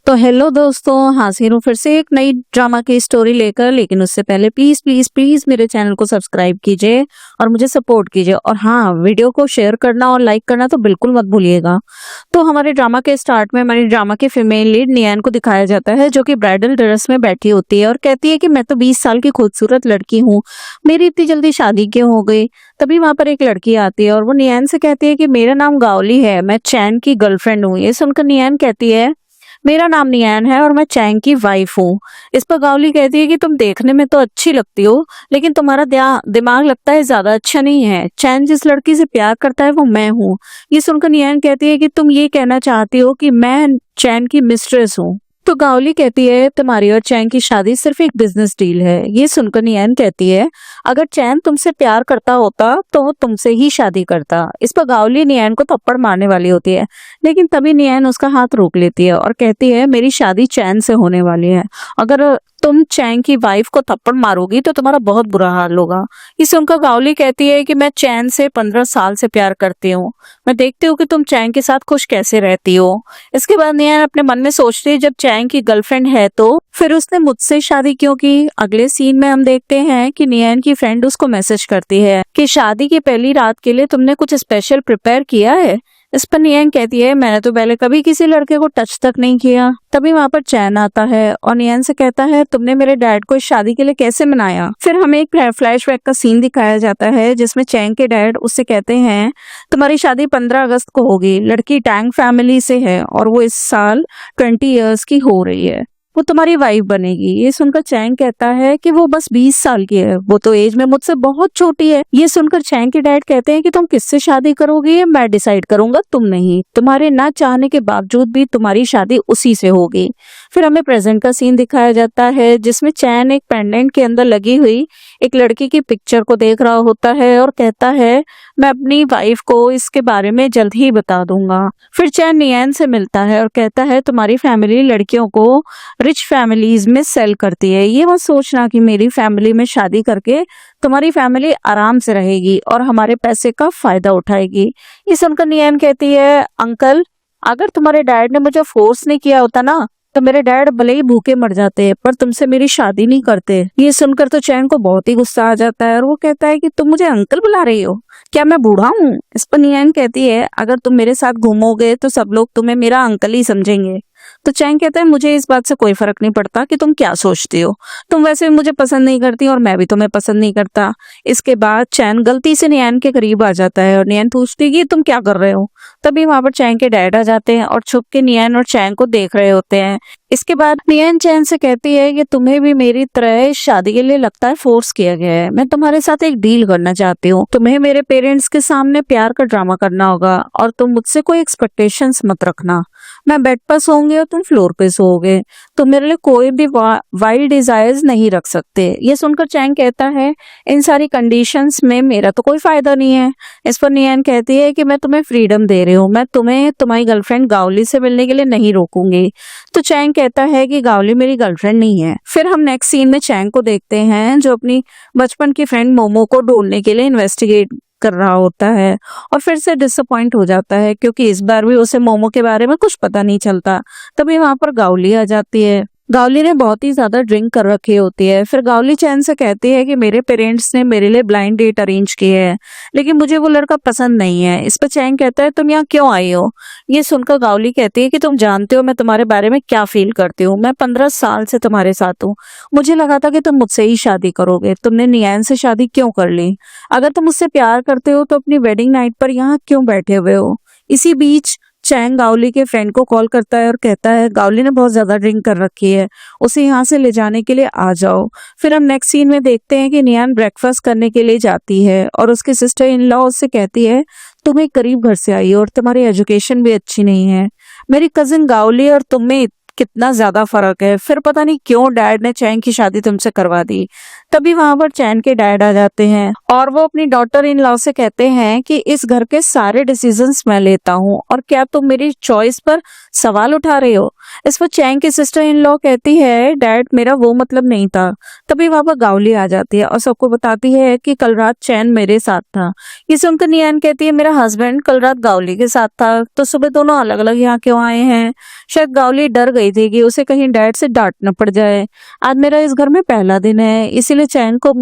तो हेलो दोस्तों, हाजिर हूँ फिर से एक नई ड्रामा की स्टोरी लेकर। लेकिन उससे पहले प्लीज प्लीज प्लीज मेरे चैनल को सब्सक्राइब कीजिए और मुझे सपोर्ट कीजिए। और हाँ, वीडियो को शेयर करना और लाइक करना तो बिल्कुल मत भूलिएगा। तो हमारे ड्रामा के स्टार्ट में हमारी ड्रामा की फीमेल लीड नियान को दिखाया जाता है, जो कि ब्राइडल ड्रेस में बैठी होती है और कहती है कि मैं तो 20 साल की खूबसूरत लड़की हूँ, मेरी इतनी जल्दी शादी क्यों हो गई। तभी वहां पर एक लड़की आती है और वो नियान से कहती है कि मेरा नाम गावली है, मैं चैन की गर्लफ्रेंड हूँ। ये सुनकर नियान कहती है मेरा नाम नियान है और मैं चैंग की वाइफ हूँ। इस पर गावली कहती है कि तुम देखने में तो अच्छी लगती हो, लेकिन तुम्हारा दिमाग लगता है ज्यादा अच्छा नहीं है। चैन जिस लड़की से प्यार करता है वो मैं हूँ। ये सुनकर नियान कहती है कि तुम ये कहना चाहती हो कि मैं चैन की मिस्ट्रेस हूँ। तो गावली कहती है तुम्हारी और चैन की शादी सिर्फ एक बिजनेस डील है। ये सुनकर नियान कहती है अगर चैन तुमसे प्यार करता होता तो वो तुमसे ही शादी करता। इस पर गावली नियान को थप्पड़ मारने वाली होती है, लेकिन तभी नियान उसका हाथ रोक लेती है और कहती है मेरी शादी चैन से होने वाली है, अगर तुम चैन की वाइफ को थप्पड़ मारोगी तो तुम्हारा बहुत बुरा हाल होगा। ये सुनकर गावली कहती है कि मैं चैन से 15 साल से प्यार करती हूँ, मैं देखती हूँ कि तुम चैन के साथ खुश कैसे रहती हो। इसके बाद नियान अपने मन में सोचती है जब चैन की गर्लफ्रेंड है तो फिर उसने मुझसे शादी क्यों की। अगले सीन में हम देखते हैं कि नियान की फ्रेंड उसको मैसेज करती है कि शादी की पहली रात के लिए तुमने कुछ स्पेशल प्रिपेयर किया है। इस पर नियान कहती है मैंने तो पहले कभी किसी लड़के को टच तक नहीं किया। तभी वहां पर चैन आता है और नियान से कहता है तुमने मेरे डैड को इस शादी के लिए कैसे मनाया। फिर हमें एक फ्लैशबैक का सीन दिखाया जाता है जिसमें चैन के डैड उससे कहते हैं तुम्हारी शादी 15 अगस्त को होगी, लड़की टैंग फैमिली से है और वो इस साल 20 ईयर्स की हो रही है, वो तुम्हारी वाइफ बनेगी। ये सुनकर चैंग कहता है कि वो बस 20 साल की है, वो तो एज में मुझसे बहुत छोटी है। ये सुनकर चैंग के डैड कहते हैं कि तुम किससे शादी करोगी ये मैं डिसाइड करूंगा, तुम नहीं। तुम्हारे ना चाहने के बावजूद भी तुम्हारी शादी उसी से होगी। फिर हमें प्रेजेंट का सीन दिखाया जाता है जिसमें चैन एक पेंडेंट के अंदर लगी हुई एक लड़की की पिक्चर को देख रहा होता है और कहता है मैं अपनी वाइफ को इसके बारे में जल्द ही बता दूंगा। फिर चैन नियान से मिलता है और कहता है तुम्हारी फैमिली लड़कियों को रिच फैमिलीज में सेल करती है, ये मत सोचना कि मेरी फैमिली में शादी करके तुम्हारी फैमिली आराम से रहेगी और हमारे पैसे का फायदा उठाएगी। ये सुनकर नियान कहती है अंकल, अगर तुम्हारे डैड ने मुझे फोर्स नहीं किया होता ना तो मेरे डैड भले ही भूखे मर जाते, पर तुमसे मेरी शादी नहीं करते। ये सुनकर तो चैन को बहुत ही गुस्सा आ जाता है और वो कहता है कि तुम मुझे अंकल बुला रही हो, क्या मैं बूढ़ा हूँ। इस पर नियान कहती है अगर तुम मेरे साथ घूमोगे तो सब लोग तुम्हें मेरा अंकल ही समझेंगे। तो चैंग कहता है मुझे इस बात से कोई फर्क नहीं पड़ता कि तुम क्या सोचती हो, तुम वैसे भी मुझे पसंद नहीं करती और मैं भी तुम्हें पसंद नहीं करता। इसके बाद चैन गलती से नियान के करीब आ जाता है और नियान पूछती है कि तुम क्या कर रहे हो। तभी वहां पर चैंग के डैड आ जाते हैं और छुप के नियान और चैंग को देख रहे होते हैं। इसके बाद नियान चैन से कहती है कि तुम्हें भी मेरी तरह इस शादी के लिए लगता है फोर्स किया गया है, मैं तुम्हारे साथ एक डील करना चाहती हूँ, तुम्हें मेरे पेरेंट्स के सामने प्यार का ड्रामा करना होगा और तुम मुझसे कोई एक्सपेक्टेशंस मत रखना। मैं बेड पर सोऊंगी और तुम फ्लोर पे सोओगे, तुम मेरे लिए कोई भी वाइल्ड डिजायर्स नहीं रख सकते। ये सुनकर चैंग कहता है इन सारी कंडीशंस में मेरा तो कोई फायदा नहीं है। इस पर नियान कहती है कि मैं तुम्हें फ्रीडम दे रही हूँ, मैं तुम्हें तुम्हारी गर्लफ्रेंड गावली से मिलने के लिए नहीं रोकूंगी। तो चैंग कहता है कि गावली मेरी गर्लफ्रेंड नहीं है। फिर हम नेक्स्ट सीन में चैंग को देखते हैं जो अपनी बचपन की फ्रेंड मोमो को ढूंढने के लिए इन्वेस्टिगेट कर रहा होता है और फिर से डिसअपॉइंट हो जाता है क्योंकि इस बार भी उसे मोमो के बारे में कुछ पता नहीं चलता। तभी वहां पर गावली आ जाती है। गावली ने बहुत ही ज्यादा ड्रिंक कर रखी होती है। फिर गावली चैन से कहती है कि मेरे पेरेंट्स ने मेरे लिए ब्लाइंड डेट अरेंज की है, लेकिन मुझे वो लड़का पसंद नहीं है। इस पर चैन कहता है तुम यहाँ क्यों आई हो। ये सुनकर गावली कहती है कि तुम जानते हो मैं तुम्हारे बारे में क्या फील करती हूँ, मैं 15 साल से तुम्हारे साथ हूँ, मुझे लगा था कि तुम मुझसे ही शादी करोगे, तुमने नियान से शादी क्यों कर ली। अगर तुम मुझसे प्यार करते हो तो अपनी वेडिंग नाइट पर यहाँ क्यों बैठे हुए हो। इसी बीच चैंग गावली के फ्रेंड को कॉल करता है और कहता है गावली ने बहुत ज्यादा ड्रिंक कर रखी है, उसे यहाँ से ले जाने के लिए आ जाओ। फिर हम नेक्स्ट सीन में देखते हैं कि नियान ब्रेकफास्ट करने के लिए जाती है और उसकी सिस्टर इन लॉ उससे कहती है तुम एक गरीब घर से आई हो और तुम्हारी एजुकेशन भी अच्छी नहीं है, मेरी कजिन गावली और तुम में कितना ज्यादा फर्क है, फिर पता नहीं क्यों डैड ने चैन की शादी तुमसे करवा दी। तभी वहां पर चैन के डैड आ जाते हैं और वो अपनी डॉटर इन लॉ से कहते हैं कि इस घर के सारे डिसीजंस मैं लेता हूँ और क्या तुम मेरी चॉइस पर सवाल उठा रहे हो। इस पर चैंग की सिस्टर इन लॉ कहती है डैड मेरा वो मतलब नहीं था। तभी वहां पर गावली आ जाती है और सबको बताती है कि कल रात चैन मेरे साथ था। ये सुनकर नियान कहती है मेरा हस्बैंड कल रात गावली के साथ था, तो सुबह दोनों अलग अलग यहाँ क्यों आए हैं। शायद गावली डर गई थी कि उसे कहीं डैड से डांट न पड़ जाए। आज मेरा इस घर में पहला दिन है, इसीलिए चैंग को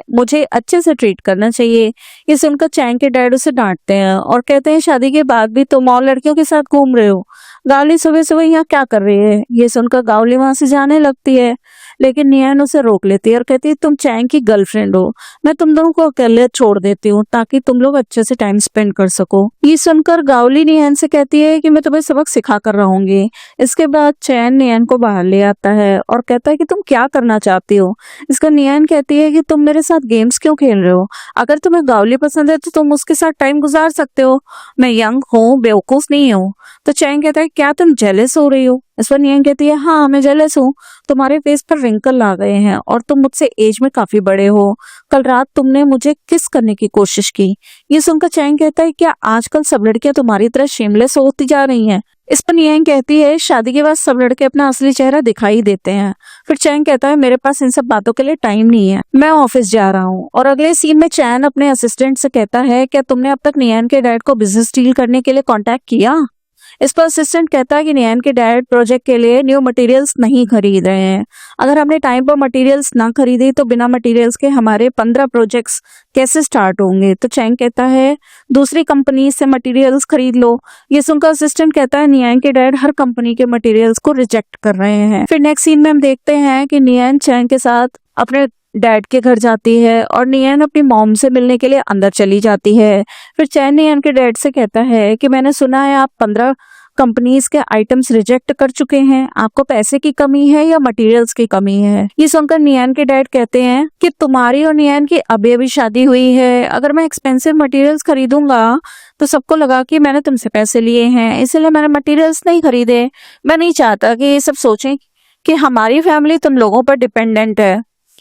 मुझे अच्छे से ट्रीट करना चाहिए। ये सुनकर चैंग के डैड उसे डांटते हैं और कहते हैं शादी के बाद भी तुम और लड़कियों के साथ घूम रहे हो, गावली सुबह सुबह यहाँ क्या कर रही है। ये सुनकर गावली वहां से जाने लगती है, लेकिन नियान उसे रोक लेती है और कहती है तुम चैंग की गर्लफ्रेंड हो, मैं तुम दोनों को अकेले छोड़ देती हूँ ताकि तुम लोग अच्छे से टाइम स्पेंड कर सको। ये सुनकर गावली नियान से कहती है कि मैं तुम्हें सबक सिखा कर रहूंगी। इसके बाद चैन नियान को बाहर ले आता है और कहता है कि तुम क्या करना चाहती हो। इसका नियान कहती है कि तुम मेरे साथ गेम्स क्यों खेल रहे हो, अगर तुम्हें गावली पसंद है तो तुम उसके साथ टाइम गुजार सकते हो, मैं यंग हूँ बेवकूफ नहीं हूँ। तो चैंग कहता है क्या तुम जेलस हो रही हो। इस पर नियन कहती है हाँ मैं जेलस हूँ, तुम्हारे फेस पर रिंकल आ गए हैं और तुम मुझसे एज में काफी बड़े हो, कल रात तुमने मुझे किस करने की कोशिश की। ये सुनकर चैंग कहता है क्या आजकल सब लड़कियां तुम्हारी तरह शेमलेस होती जा रही हैं। इस पर नियन कहती है शादी के बाद सब लड़के अपना असली चेहरा दिखाई देते हैं। फिर चैंग कहता है मेरे पास इन सब बातों के लिए टाइम नहीं है, मैं ऑफिस जा रहा हूँ। और अगले सीन में चैन अपने असिस्टेंट से कहता है क्या तुमने अब तक नियन के डैड को बिजनेस डील करने के लिए कांटेक्ट किया। इस पर असिस्टेंट कहता है कि नियन के डैड प्रोजेक्ट के लिए न्यू मटेरियल्स नहीं खरीद रहे हैं, अगर हमने टाइम पर मटेरियल्स ना खरीदे तो बिना मटेरियल्स के हमारे 15 प्रोजेक्ट्स कैसे स्टार्ट होंगे। तो चैंग कहता है दूसरी कंपनी से मटेरियल्स खरीद लो। ये सुनकर असिस्टेंट कहता है नियन के डैड हर कंपनी के मटेरियल्स को रिजेक्ट कर रहे हैं। फिर नेक्स्ट सीन में हम देखते हैं कि नियन चैंग के साथ अपने डैड के घर जाती है और नियन अपनी मॉम से मिलने के लिए अंदर चली जाती है। फिर चैन नियन के डैड से कहता है कि मैंने सुना है आप 15 कंपनीज के आइटम्स रिजेक्ट कर चुके हैं, आपको पैसे की कमी है या मटेरियल्स की कमी है। ये सुनकर नियन के डैड कहते हैं कि तुम्हारी और नियन की अभी अभी शादी हुई है, अगर मैं एक्सपेंसिव मटेरियल्स खरीदूंगा तो सबको लगा कि मैंने तुमसे पैसे लिए हैं, इसलिए मैंने मटेरियल्स नहीं खरीदे। मैं नहीं चाहता कि ये सब सोचें कि हमारी फैमिली तुम लोगों पर डिपेंडेंट है।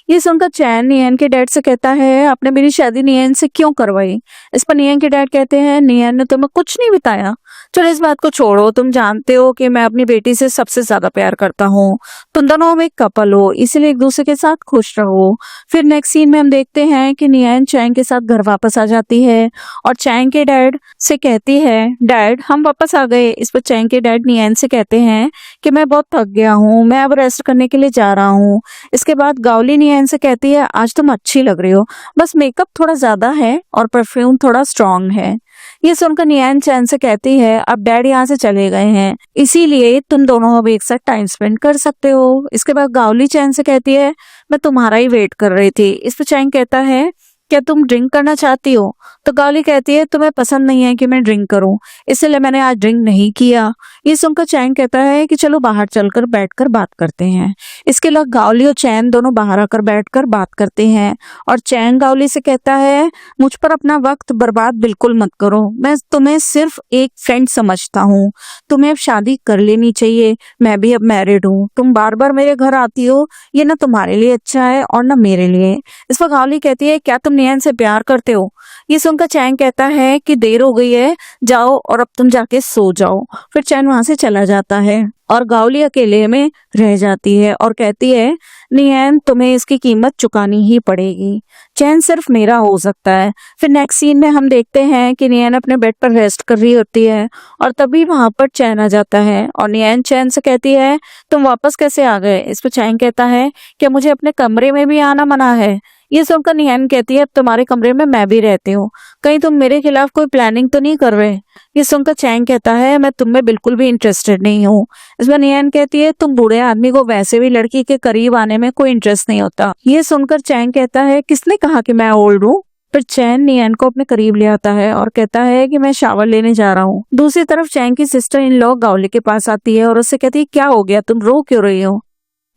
ये सुनकर चैन नियन के डैड से कहता है आपने मेरी शादी नियन से क्यों करवाई। इस पर नियन के डैड कहते हैं नियन ने तुम्हें कुछ नहीं बताया, चलो इस बात को छोड़ो, तुम जानते हो कि मैं अपनी बेटी से सबसे ज्यादा प्यार करता हूँ, तुम दोनों में एक कपल हो, इसीलिए एक दूसरे के साथ खुश रहो। फिर नेक्स्ट सीन में हम देखते हैं कि नियन चैंग के साथ घर वापस आ जाती है और चैंग के डैड से कहती है डैड हम वापस आ गए। इस पर चैंग के डैड नियन से कहते हैं कि मैं बहुत थक गया हूँ, मैं अब रेस्ट करने के लिए जा रहा हूँ। इसके बाद गावली नियन से कहती है आज तुम अच्छी लग रही हो, बस मेकअप थोड़ा ज्यादा है और परफ्यूम थोड़ा स्ट्रांग है। ये सुनकर नियन चैन से कहती है अब डैड यहाँ से चले गए हैं, इसीलिए तुम दोनों अब एक साथ टाइम स्पेंड कर सकते हो। इसके बाद गावली चैन से कहती है मैं तुम्हारा ही वेट कर रही थी। इस पर चैन कहता है क्या तुम ड्रिंक करना चाहती हो। तो गावली कहती है तुम्हें पसंद नहीं है कि मैं ड्रिंक करूं, इसलिए मैंने आज ड्रिंक नहीं किया। ये सुनकर चैन कहता है कि चलो बाहर चलकर बैठकर बात करते हैं। इसके लिए गावली और चैन दोनों बाहर आकर बैठकर बात करते हैं और चैन गावली से कहता है मुझ पर अपना वक्त बर्बाद बिल्कुल मत करो, मैं तुम्हें सिर्फ एक फ्रेंड समझता हूँ, तुम्हें अब शादी कर लेनी चाहिए, मैं भी अब मैरिड हूँ, तुम बार बार मेरे घर आती हो, ये ना तुम्हारे लिए अच्छा है और ना मेरे लिए। इस पर गावली कहती है क्या तुम नियन से प्यार करते हो। ये सुनकर चैन कहता है कि देर हो गई है, जाओ और अब तुम जाके सो जाओ। फिर चैन वहां से चला जाता है और गावली अकेले में रह जाती है और कहती है नियन तुम्हें इसकी कीमत चुकानी ही पड़ेगी, चैन सिर्फ मेरा हो सकता है। फिर नेक्स्ट सीन में हम देखते हैं कि नियन अपने बेड पर रेस्ट कर रही होती है और तभी वहां पर चैन आ जाता है और नियन चैन से कहती है तुम वापस कैसे आ गए। इस पर चैन कहता है क्या मुझे अपने कमरे में भी आना मना है। ये सुनकर नियन कहती है अब तुम्हारे कमरे में मैं भी रहती हूँ, कहीं तुम मेरे खिलाफ कोई प्लानिंग तो नहीं कर रहे। ये सुनकर चैन कहता है मैं तुम में बिल्कुल भी इंटरेस्टेड नहीं हूँ। इसमें नियन कहती है तुम बूढ़े आदमी को वैसे भी लड़की के करीब आने में कोई इंटरेस्ट नहीं होता। ये सुनकर चैन कहता है किसने कहा कि मैं ओल्ड हूँ। फिर चैन नियन को अपने करीब ले आता है और कहता है कि मैं शावर लेने जा रहा हूँ। दूसरी तरफ चैन की सिस्टर इन लॉ गावली के पास आती है और उससे कहती है क्या हो गया, तुम रो क्यों रही हो,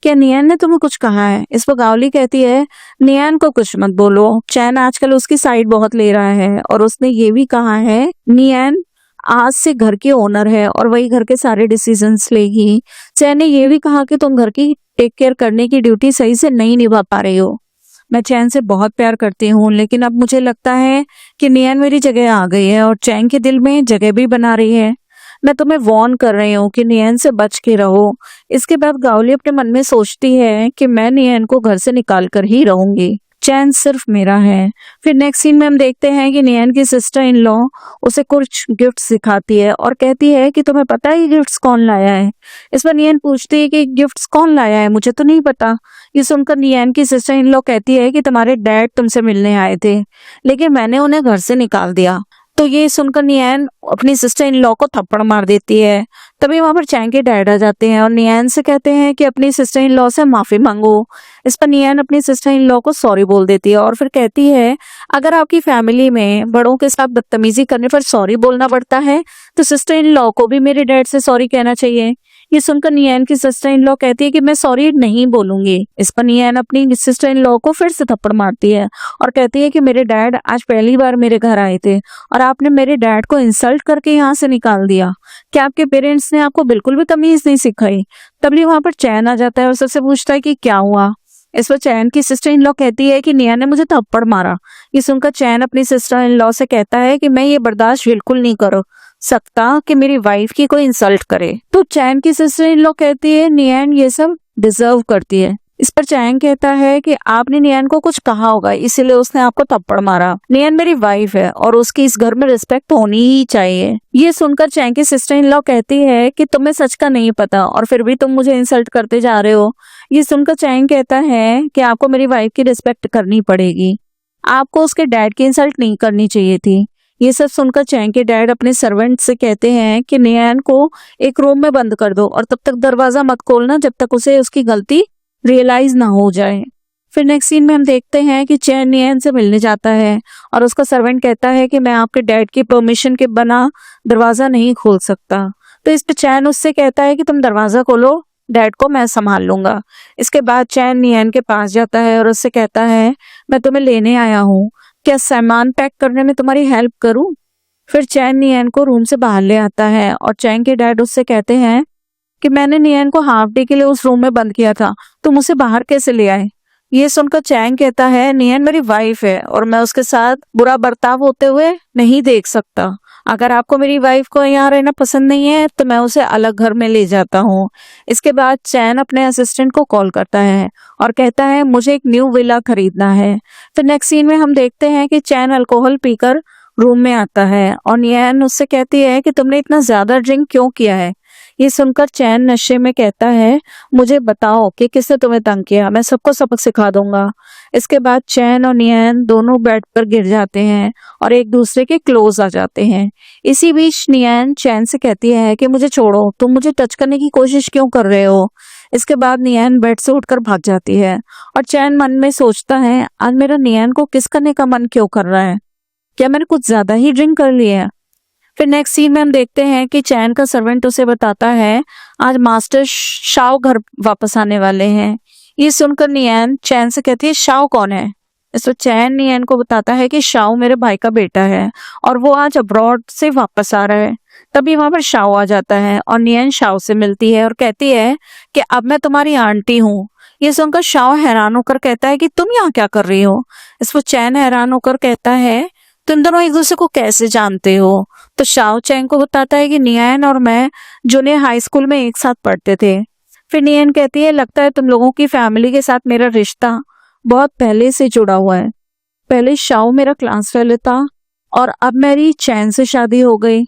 क्या नियन ने तुम्हें कुछ कहा है। इस पर गावली कहती है नियन को कुछ मत बोलो, चैन आजकल उसकी साइड बहुत ले रहा है और उसने ये भी कहा है नियन आज से घर की ओनर है और वही घर के सारे डिसीजंस लेगी। चैन ने ये भी कहा कि तुम घर की टेक केयर करने की ड्यूटी सही से नहीं निभा पा रही हो। मैं चैन से बहुत प्यार करती हूँ, लेकिन अब मुझे लगता है कि नियन मेरी जगह आ गई है और चैन के दिल में जगह भी बना रही है। मैं तुम्हें वार्न कर रही हूँ कि नियन से बच के रहो। इसके बाद गाओली अपने मन में सोचती है कि मैं नियन को घर से निकाल कर ही रहूंगी, चैन सिर्फ मेरा है। फिर नेक्स्ट सीन में हम देखते हैं कि नियन की सिस्टर इन लॉ उसे कुछ गिफ्ट्स दिखाती है और कहती है कि तुम्हें पता है ये गिफ्ट्स कौन लाया है। इस पर नियन पूछती है कि गिफ्ट्स कौन लाया है, मुझे तो नहीं पता। ये सुनकर नियन की सिस्टर इन लॉ कहती है कि तुम्हारे डैड तुमसे मिलने आए थे, लेकिन मैंने उन्हें घर से निकाल दिया। तो ये सुनकर नियन अपनी सिस्टर इन लॉ को थप्पड़ मार देती है। तभी वहां पर चैंग के डैड आ जाते हैं और नियन से कहते हैं कि अपनी सिस्टर इन लॉ से माफी मांगो। इस पर नियन अपनी सिस्टर इन लॉ को सॉरी बोल देती है और फिर कहती है अगर आपकी फैमिली में बड़ों के साथ बदतमीजी करने पर सॉरी बोलना पड़ता है तो सिस्टर इन लॉ को भी मेरे डैड से सॉरी कहना चाहिए। ये सुनकर नियन की सिस्टर इन लॉ कहती है कि मैं सॉरी नहीं बोलूंगी। इस पर नियन अपनी सिस्टर इन लॉ को फिर से थप्पड़ मारती है और कहती है कि मेरे डैड आज पहली बार मेरे घर आए थे और आपने मेरे डैड को इंसल्ट करके यहाँ से निकाल दिया। क्या आपके पेरेंट्स ने आपको बिल्कुल भी तमीज नहीं सिखाई? तभी वहां पर चैन आ जाता है और सबसे पूछता है कि क्या हुआ। इस पर चैन की सिस्टर इन लॉ कहती है कि निया ने मुझे थप्पड़ मारा। ये सुनकर चैन अपनी सिस्टर इन लॉ से कहता है कि मैं ये बर्दाश्त बिल्कुल नहीं कर सकता कि मेरी वाइफ की कोई इंसल्ट करे। तो चैन की सिस्टर इन लॉ कहती है नियन ये सब डिजर्व करती है। इस पर चैन कहता है कि आपने नियन को कुछ कहा होगा इसीलिए उसने आपको थप्पड़ मारा। नियन मेरी वाइफ है और उसकी इस घर में रिस्पेक्ट होनी ही चाहिए। ये सुनकर चैन की सिस्टर इन लॉ कहती है कि तुम्हें सच का नहीं पता और फिर भी तुम मुझे इंसल्ट करते जा रहे हो। ये सुनकर चैन कहता है कि आपको मेरी वाइफ की रिस्पेक्ट करनी पड़ेगी, आपको उसके डैड की इंसल्ट नहीं करनी चाहिए थी। ये सब सुनकर चैन के डैड अपने सर्वेंट से कहते हैं कि नियन को एक रूम में बंद कर दो और तब तक दरवाजा मत खोलना जब तक उसे उसकी गलती रियलाइज ना हो जाए। फिर नेक्स्ट सीन में हम देखते हैं कि चैन नियन से मिलने जाता है और उसका सर्वेंट कहता है कि मैं आपके डैड की परमिशन के बिना दरवाजा नहीं खोल सकता। तो इस पे चैन उससे कहता है कि तुम दरवाजा खोलो, डैड को मैं संभाल लूंगा। इसके बाद चैन नियन के पास जाता है और उससे कहता है मैं तुम्हें लेने आया हूँ, क्या सामान पैक करने में तुम्हारी हेल्प करूं? फिर चैन नियन को रूम से बाहर ले आता है और चैन के डैड उससे कहते हैं कि मैंने नियन को हाफ डे के लिए उस रूम में बंद किया था, तुम उसे बाहर कैसे ले आए? ये सुनकर चैन कहता है नियन मेरी वाइफ है और मैं उसके साथ बुरा बर्ताव होते हुए नहीं देख सकता। अगर आपको मेरी वाइफ को यहाँ रहना पसंद नहीं है तो मैं उसे अलग घर में ले जाता हूँ। इसके बाद चैन अपने असिस्टेंट को कॉल करता है और कहता है मुझे एक न्यू विला खरीदना है। फिर नेक्स्ट सीन में हम देखते हैं कि चैन अल्कोहल पीकर रूम में आता है और नियन उससे कहती है कि तुमने इतना ज्यादा ड्रिंक क्यों किया है। ये सुनकर चैन नशे में कहता है मुझे बताओ कि किसने तुम्हें तंग किया, मैं सबको सबक सिखा दूंगा। इसके बाद चैन और नियन दोनों बेड पर गिर जाते हैं और एक दूसरे के क्लोज आ जाते हैं। इसी बीच नियन चैन से कहती है कि मुझे छोड़ो, तुम मुझे टच करने की कोशिश क्यों कर रहे हो। इसके बाद नियन बेड से उठकर भाग जाती है और चैन मन में सोचता है आज मेरा नियन को किस करने का मन क्यों कर रहा है, क्या मैंने कुछ ज्यादा ही ड्रिंक कर लिया है। फिर नेक्स्ट सीन में हम देखते हैं कि चैन का सर्वेंट उसे बताता है आज मास्टर शाओ घर वापस आने वाले हैं। ये सुनकर नियन चैन से कहती है शाओ कौन है। इस पर चैन नियन को बताता है कि शाओ मेरे भाई का बेटा है और वो आज अब्रॉड से वापस आ रहा है। तभी वहां पर शाओ आ जाता है और नियन शाओ से मिलती है और कहती है कि अब मैं तुम्हारी आंटी हूँ। ये सुनकर शाओ हैरान होकर कहता है कि तुम यहाँ क्या कर रही हो। इस पर चैन हैरान होकर कहता है तुम दोनों एक दूसरे को कैसे जानते हो। तो शाओ चैन को बताता है कि नियन और मैं जूनियर हाई स्कूल में एक साथ पढ़ते थे। फिर नियन कहती है लगता है तुम लोगों की फैमिली के साथ मेरा रिश्ता बहुत पहले से जुड़ा हुआ है। पहले शाओ मेरा क्लास फेलो था और अब मेरी चैन से शादी हो गई।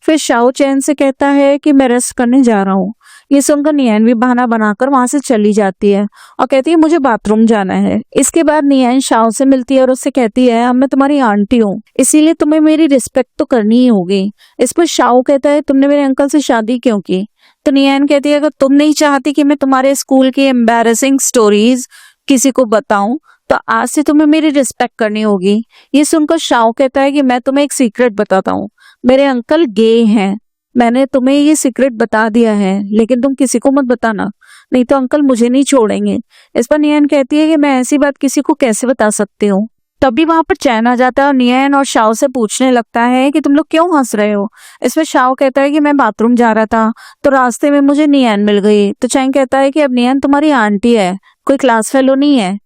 फिर शाओ चैन से कहता है कि मैं रेस्ट करने जा रहा हूँ। ये सुनकर नियन भी बहाना बनाकर वहां से चली जाती है और कहती है मुझे बाथरूम जाना है। इसके बाद नियन शाओ से मिलती है और उससे कहती है अब मैं तुम्हारी आंटी हूँ इसीलिए तुम्हें मेरी रिस्पेक्ट तो करनी ही होगी। इस पर शाओ कहता है तुमने मेरे अंकल से शादी क्यों की। तो नियन कहती है अगर तुम नहीं चाहती कि मैं तुम्हारे स्कूल की एम्बैरेसिंग स्टोरीज किसी को बताऊं तो आज से तुम्हें मेरी रिस्पेक्ट करनी होगी। ये सुनकर शाओ कहता है कि मैं तुम्हें एक सीक्रेट बताता हूँ, मेरे अंकल गे हैं। मैंने तुम्हें ये सीक्रेट बता दिया है लेकिन तुम किसी को मत बताना नहीं तो अंकल मुझे नहीं छोड़ेंगे। इस पर नियन कहती है कि मैं ऐसी बात किसी को कैसे बता सकती हूँ। तभी वहां पर चैन आ जाता है और नियन और शाओ से पूछने लगता है कि तुम लोग क्यों हंस रहे हो। इसमें शाओ कहता है कि मैं बाथरूम जा रहा था तो रास्ते में मुझे नियन मिल गई। तो चैन कहता है कि अब नियन तुम्हारी आंटी है, कोई क्लास फेलो नहीं है।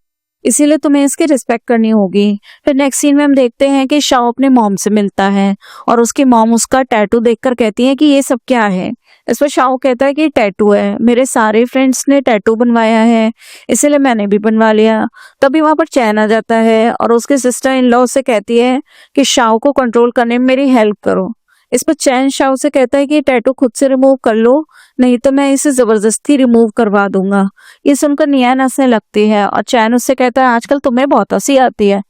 इसीलिए तुम्हें इसकी रिस्पेक्ट करनी होगी। फिर नेक्स्ट सीन में हम देखते हैं कि शाओ अपने मॉम से मिलता है और उसकी मॉम उसका टैटू देखकर कहती है कि ये सब क्या है। इस पर शाओ कहता है कि टैटू है, मेरे सारे फ्रेंड्स ने टैटू बनवाया है इसीलिए मैंने भी बनवा लिया। तभी वहां पर चैन आ जाता है और उसके सिस्टर इन लॉ से कहती है कि शाओ को कंट्रोल करने में मेरी हेल्प करो। इस पर चैन शाओ से कहता है कि टैटू खुद से रिमूव कर लो, नहीं तो मैं इसे जबरदस्ती रिमूव करवा दूंगा। ये सुनकर नियान हंसने लगती है और चैन उससे कहता है आजकल तुम्हें बहुत हंसी आती है।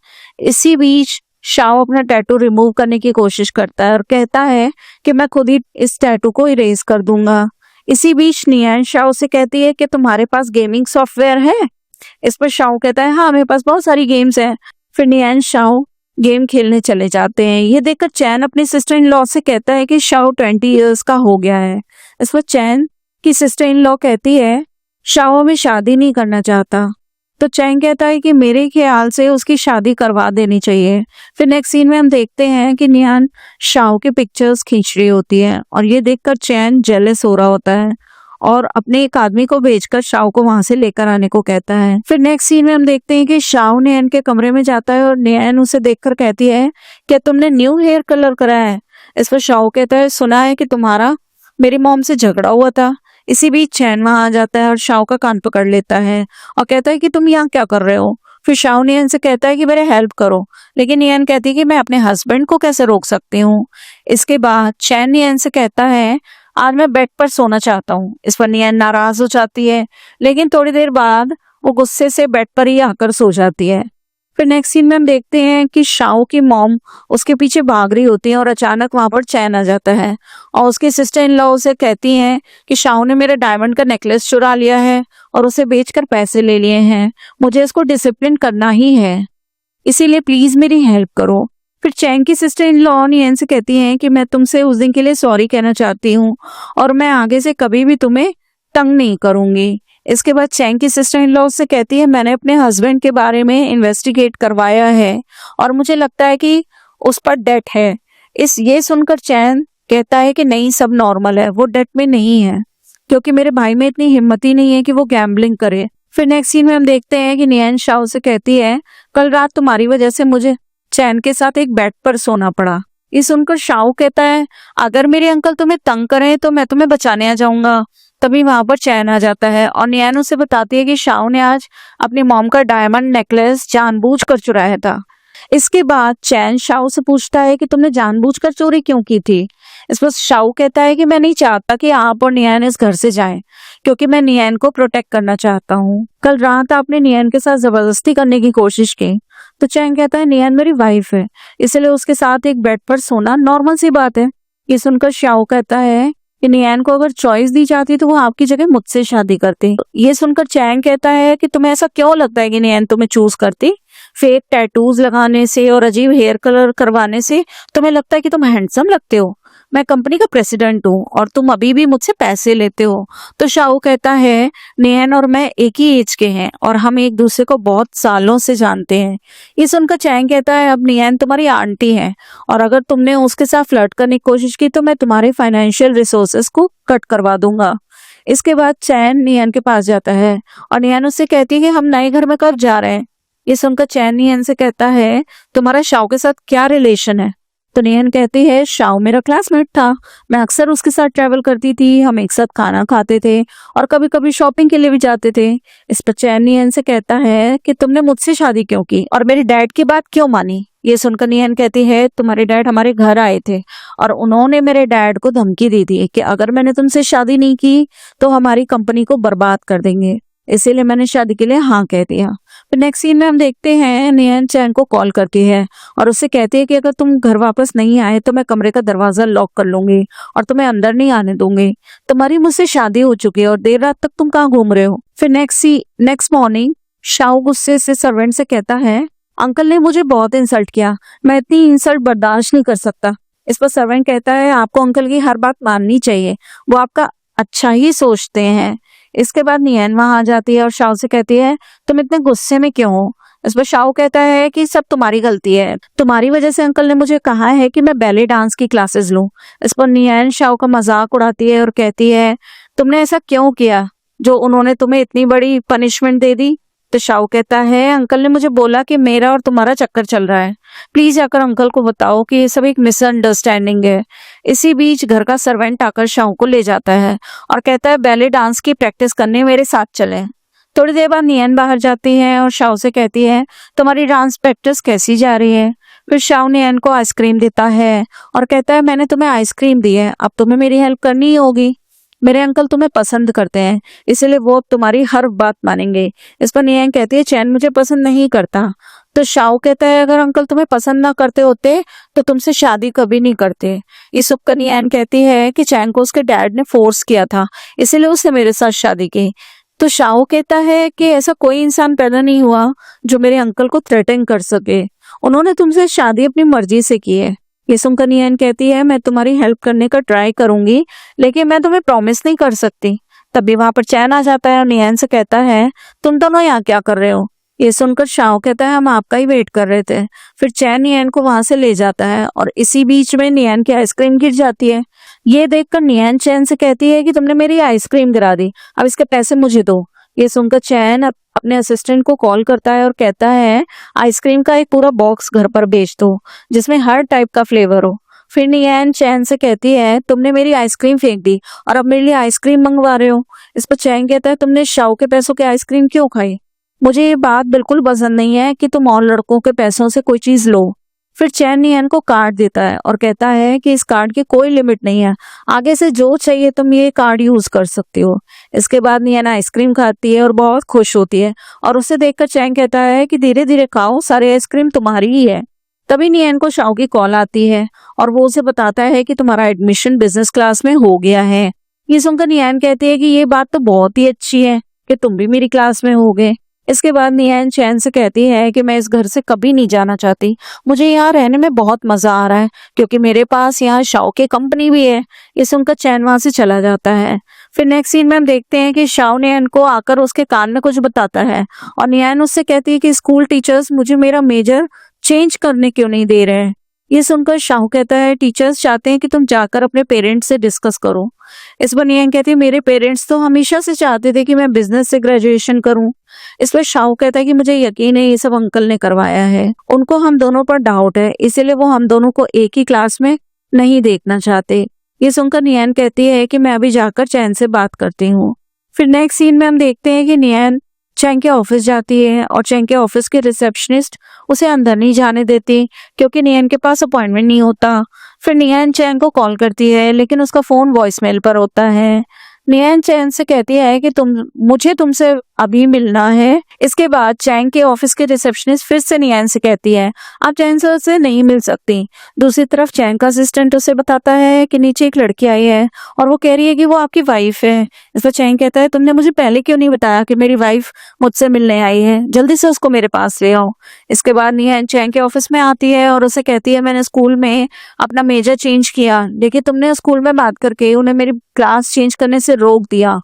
इसी बीच शाओ अपना टैटू रिमूव करने की कोशिश करता है और कहता है कि मैं खुद ही इस टैटू को इरेज कर दूंगा। इसी बीच नियान शाओ से कहती है कि तुम्हारे पास गेमिंग सॉफ्टवेयर है। इस पर शाओ कहता है हाँ मेरे पास बहुत सारी गेम्स हैं। फिर नियान शाओ गेम खेलने चले जाते हैं। ये देखकर चैन अपनी सिस्टर इन लॉ से कहता है कि शाओ 20 इयर्स का हो गया है। इस पर चैन की सिस्टर इन लॉ कहती है शाओ अभी शादी नहीं करना चाहता। तो चैन कहता है कि मेरे ख्याल से उसकी शादी करवा देनी चाहिए। फिर नेक्स्ट सीन में हम देखते हैं कि नियान शाओ के पिक्चर्स खींच रही होती है और ये देखकर चैन जेलस हो रहा होता है और अपने एक आदमी को भेजकर शाओ को वहां से लेकर आने को कहता है। फिर नेक्स्ट सीन में हम देखते हैं कि शाओ नियान के कमरे में जाता है और नियान उसे देखकर कहती है क्या तुमने न्यू हेयर कलर कराया है। इस पर शाओ कहता है सुना है कि तुम्हारा मेरी मॉम से झगड़ा हुआ था। इसी बीच चैन वहां आ जाता है और शाओ का कान पकड़ लेता है और कहता है कि तुम यहाँ क्या कर रहे हो। फिर शाओ नियान से कहता है कि मेरे हेल्प करो, लेकिन नियान कहती है कि मैं अपने हस्बैंड को कैसे रोक सकती हूँ। इसके बाद चैन नियान से कहता है आज मैं बेड पर सोना चाहता हूँ। इस पर नियान नाराज हो जाती है, लेकिन थोड़ी देर बाद वो गुस्से से बेड पर ही आकर सो जाती है। फिर नेक्स्ट सीन में हम देखते हैं कि शाओ की मॉम उसके पीछे भाग रही होती है और अचानक वहां पर चैन आ जाता है और उसकी सिस्टर इन लॉ उसे कहती हैं कि शाओ ने मेरे डायमंड का नेकलेस चुरा लिया है और उसे बेचकर पैसे ले लिए हैं, मुझे इसको डिसिप्लिन करना ही है, इसीलिए प्लीज मेरी हेल्प करो। फिर चैन की सिस्टर इन लॉ नियन से कहती हैं कि मैं तुमसे उस दिन के लिए सॉरी कहना चाहती हूँ और मैं आगे से कभी भी तुम्हें तंग नहीं करूंगी। इसके बाद चैन की सिस्टर इन लॉ से कहती है मैंने अपने हस्बैंड के बारे में इन्वेस्टिगेट करवाया है और मुझे लगता है कि उस पर डेट है। ये सुनकर चैन कहता है कि नहीं सब नॉर्मल है, वो डेट में नहीं है क्योंकि मेरे भाई में इतनी हिम्मत ही नहीं है कि वो गैम्बलिंग करे। फिर नेक्स्ट सीन में हम देखते हैं कि नियन शाओ से कहती है कल रात तुम्हारी वजह से मुझे चैन के साथ एक बेड पर सोना पड़ा। ये सुनकर शाओ कहता है अगर मेरे अंकल तुम्हें तंग करें तो मैं तुम्हें बचाने आ जाऊंगा। तभी वहां पर चैन आ जाता है और नियन उसे बताती है कि शाओ ने आज अपनी मॉम का डायमंड नेकलेस जानबूझकर चुराया था। इसके बाद चैन शाओ से पूछता है कि तुमने जानबूझकर चोरी क्यों की थी। इस पर शाओ कहता है कि मैं नहीं चाहता कि आप और नियन इस घर से जाएं क्योंकि मैं नियन को प्रोटेक्ट करना चाहता हूँ। कल रात आपने नियन के साथ जबरदस्ती करने की कोशिश की। तो चैन कहता है नियन मेरी वाइफ है, इसलिए उसके साथ एक बेड पर सोना नॉर्मल सी बात है। ये सुनकर शाओ कहता है कि नियन को अगर चॉइस दी जाती तो वो आपकी जगह मुझसे शादी करती। ये सुनकर चैन कहता है कि तुम्हें ऐसा क्यों लगता है कि नियन तुम्हें चूज करती। फेक टैटूज लगाने से और अजीब हेयर कलर करवाने से तुम्हें लगता है कि तुम हैंडसम लगते हो। मैं कंपनी का प्रेसिडेंट हूँ और तुम अभी भी मुझसे पैसे लेते हो। तो शाओ कहता है नियन और मैं एक ही एज के हैं और हम एक दूसरे को बहुत सालों से जानते हैं। ये सुनकर चैन कहता है अब नियन तुम्हारी आंटी है और अगर तुमने उसके साथ फ्लर्ट करने की कोशिश की तो मैं तुम्हारे फाइनेंशियल रिसोर्सेस को कट करवा दूंगा। इसके बाद चैन नियन के पास जाता है और नियन उससे कहती है कि हम नए घर में कब जा रहे हैं। ये सुनकर चैन नियन से कहता है तुम्हारा शाओ के साथ क्या रिलेशन है। तो नियन कहती है शाओ मेरा क्लासमेट था, मैं अक्सर उसके साथ ट्रैवल करती थी, हम एक साथ खाना खाते थे और कभी कभी शॉपिंग के लिए भी जाते थे। इस पर चैन नियन से कहता है कि तुमने मुझसे शादी क्यों की और मेरे डैड की बात क्यों मानी। ये सुनकर नियन कहती है तुम्हारे डैड हमारे घर आए थे और उन्होंने मेरे डैड को धमकी दी थी कि अगर मैंने तुमसे शादी नहीं की तो हमारी कंपनी को बर्बाद कर देंगे, इसीलिए मैंने शादी के लिए हाँ कह दिया। फिर नेक्स्ट सीन में हम देखते हैं नियन चैन को कॉल करती है और उससे कहती है कि अगर तुम घर वापस नहीं आए तो मैं कमरे का दरवाजा लॉक कर लूंगी और तुम्हें अंदर नहीं आने दूंगी। तुम्हारी मुझसे शादी हो चुकी है और देर रात तक तुम कहाँ घूम रहे हो। फिर नेक्स्ट मॉर्निंग शाओ गुस्से से सर्वेंट से कहता है अंकल ने मुझे बहुत इंसल्ट किया, मैं इतनी इंसल्ट बर्दाश्त नहीं कर सकता। इस पर सर्वेंट कहता है आपको अंकल की हर बात माननी चाहिए, वो आपका अच्छा ही सोचते हैं। इसके बाद नियन वहां आ जाती है और शाओ से कहती है तुम इतने गुस्से में क्यों हो। इस पर शाओ कहता है कि सब तुम्हारी गलती है, तुम्हारी वजह से अंकल ने मुझे कहा है कि मैं बैले डांस की क्लासेस लूं। इस पर नियन शाओ का मजाक उड़ाती है और कहती है तुमने ऐसा क्यों किया जो उन्होंने तुम्हें इतनी बड़ी पनिशमेंट दे दी। तो शाओ कहता है अंकल ने मुझे बोला कि मेरा और तुम्हारा चक्कर चल रहा है, प्लीज जाकर अंकल को बताओ कि ये सब एक मिसअंडरस्टैंडिंग है। इसी बीच घर का सर्वेंट आकर शाओ को ले जाता है और कहता है बैले डांस की प्रैक्टिस करने मेरे साथ चले। थोड़ी देर बाद नियन बाहर जाती है और शाओ से कहती है तुम्हारी डांस प्रैक्टिस कैसी जा रही है। फिर शाओ नियन को आइसक्रीम देता है और कहता है मैंने तुम्हें आइसक्रीम दी है, अब तुम्हें मेरी हेल्प करनी ही होगी। मेरे अंकल तुम्हें पसंद करते हैं, इसलिए वो अब तुम्हारी हर बात मानेंगे। इस पर नियन कहती है चैन मुझे पसंद नहीं करता। तो शाओ कहता है अगर अंकल तुम्हें पसंद ना करते होते तो तुमसे शादी कभी नहीं करते। ये सुनकर नियन कहती है कि चैन को उसके डैड ने फोर्स किया था, इसीलिए उसने मेरे साथ शादी की। तो शाओ कहता है कि ऐसा कोई इंसान पैदा नहीं हुआ जो मेरे अंकल को थ्रेटन कर सके, उन्होंने तुमसे शादी अपनी मर्जी से की है। ये सुनकर नियन कहती है मैं तुम्हारी हेल्प करने का ट्राई करूंगी, लेकिन मैं तुम्हें प्रॉमिस नहीं कर सकती। तभी वहां पर चैन आ जाता है और नियन से कहता है तुम दोनों यहाँ क्या कर रहे हो। ये सुनकर शाओ कहता है हम आपका ही वेट कर रहे थे। फिर चैन नियन को वहां से ले जाता है और इसी बीच में नियन की आइसक्रीम गिर जाती है। ये देखकर नियन चैन से कहती है कि तुमने मेरी आइसक्रीम गिरा दी, अब इसके पैसे मुझे दो। ये सुनकर चैन अपने असिस्टेंट को कॉल करता है और कहता है आइसक्रीम का एक पूरा बॉक्स घर पर भेज दो जिसमें हर टाइप का फ्लेवर हो। फिर नियन चैन से कहती है तुमने मेरी आइसक्रीम फेंक दी और अब मेरे लिए आइसक्रीम मंगवा रहे हो। इस पर चैन कहता है तुमने शाओ के पैसों की आइसक्रीम क्यों खाई, मुझे ये बात बिल्कुल पसंद नहीं है कि तुम और लड़कों के पैसों से कोई चीज लो। फिर चैन नियन को कार्ड देता है और कहता है कि इस कार्ड की कोई लिमिट नहीं है, आगे से जो चाहिए तुम ये कार्ड यूज कर सकती हो। इसके बाद नियन आइसक्रीम खाती है और बहुत खुश होती है और उसे देखकर चैन कहता है कि धीरे धीरे खाओ, सारी आइसक्रीम तुम्हारी ही है। तभी नियन को शाओ की कॉल आती है और वो उसे बताता है कि तुम्हारा एडमिशन बिजनेस क्लास में हो गया है। ये सुनकर नियन कहती है कि ये बात तो बहुत ही अच्छी है कि तुम भी मेरी क्लास में हो गए। इसके बाद नियन चैन से कहती है कि मैं इस घर से कभी नहीं जाना चाहती, मुझे यहाँ रहने में बहुत मजा आ रहा है क्योंकि मेरे पास यहाँ शाओ की कंपनी भी है। ये सुनकर चैन वहां से चला जाता है। फिर नेक्स्ट सीन में हम देखते हैं कि शाओ नियन को आकर उसके कान में कुछ बताता है और नियन उससे कहती है कि स्कूल टीचर्स मुझे मेरा मेजर चेंज करने क्यों नहीं दे रहे हैं। ये सुनकर शाओ कहता है टीचर्स चाहते हैं कि तुम जाकर अपने पेरेंट्स से डिस्कस करो। इस पर नियन कहती है मेरे पेरेंट्स तो हमेशा से चाहते थे कि मैं बिजनेस से ग्रेजुएशन करूं। इस पर शाओ कहता है कि मुझे यकीन है ये सब अंकल ने करवाया है, उनको हम दोनों पर डाउट है, इसीलिए वो हम दोनों को एक ही क्लास में नहीं देखना चाहते। ये सुनकर नियन कहती है कि मैं अभी जाकर चैन से बात करती हूँ। फिर नेक्स्ट सीन में हम देखते हैं कि नियन चैन के ऑफिस जाती है और चैन के ऑफिस के रिसेप्शनिस्ट उसे अंदर नहीं जाने देती क्योंकि नियन के पास अपॉइंटमेंट नहीं होता। फिर नियन चैन को कॉल करती है लेकिन उसका फोन वॉइसमेल पर होता है। नियन चैन से कहती है कि मुझे तुमसे अभी मिलना है। इसके बाद चैन के ऑफिस के रिसेप्शनिस्ट फिर से नियन से कहती है आप चैन सर से नहीं मिल सकती। दूसरी तरफ चैन का असिस्टेंट उसे बताता है कि नीचे एक लड़की आई है और वो कह रही है कि वो आपकी वाइफ है। इस पर चैन कहता है तुमने मुझे पहले क्यों नहीं बताया कि मेरी वाइफ मुझसे मिलने आई है, जल्दी से उसको मेरे पास ले आओ। इसके बाद नियन चैन के ऑफिस में आती है और उसे कहती है मैंने स्कूल में अपना मेजर चेंज किया, देखिए तुमने स्कूल में बात करके उन्हें मेरी क्लास चेंज करने से रोक दिया।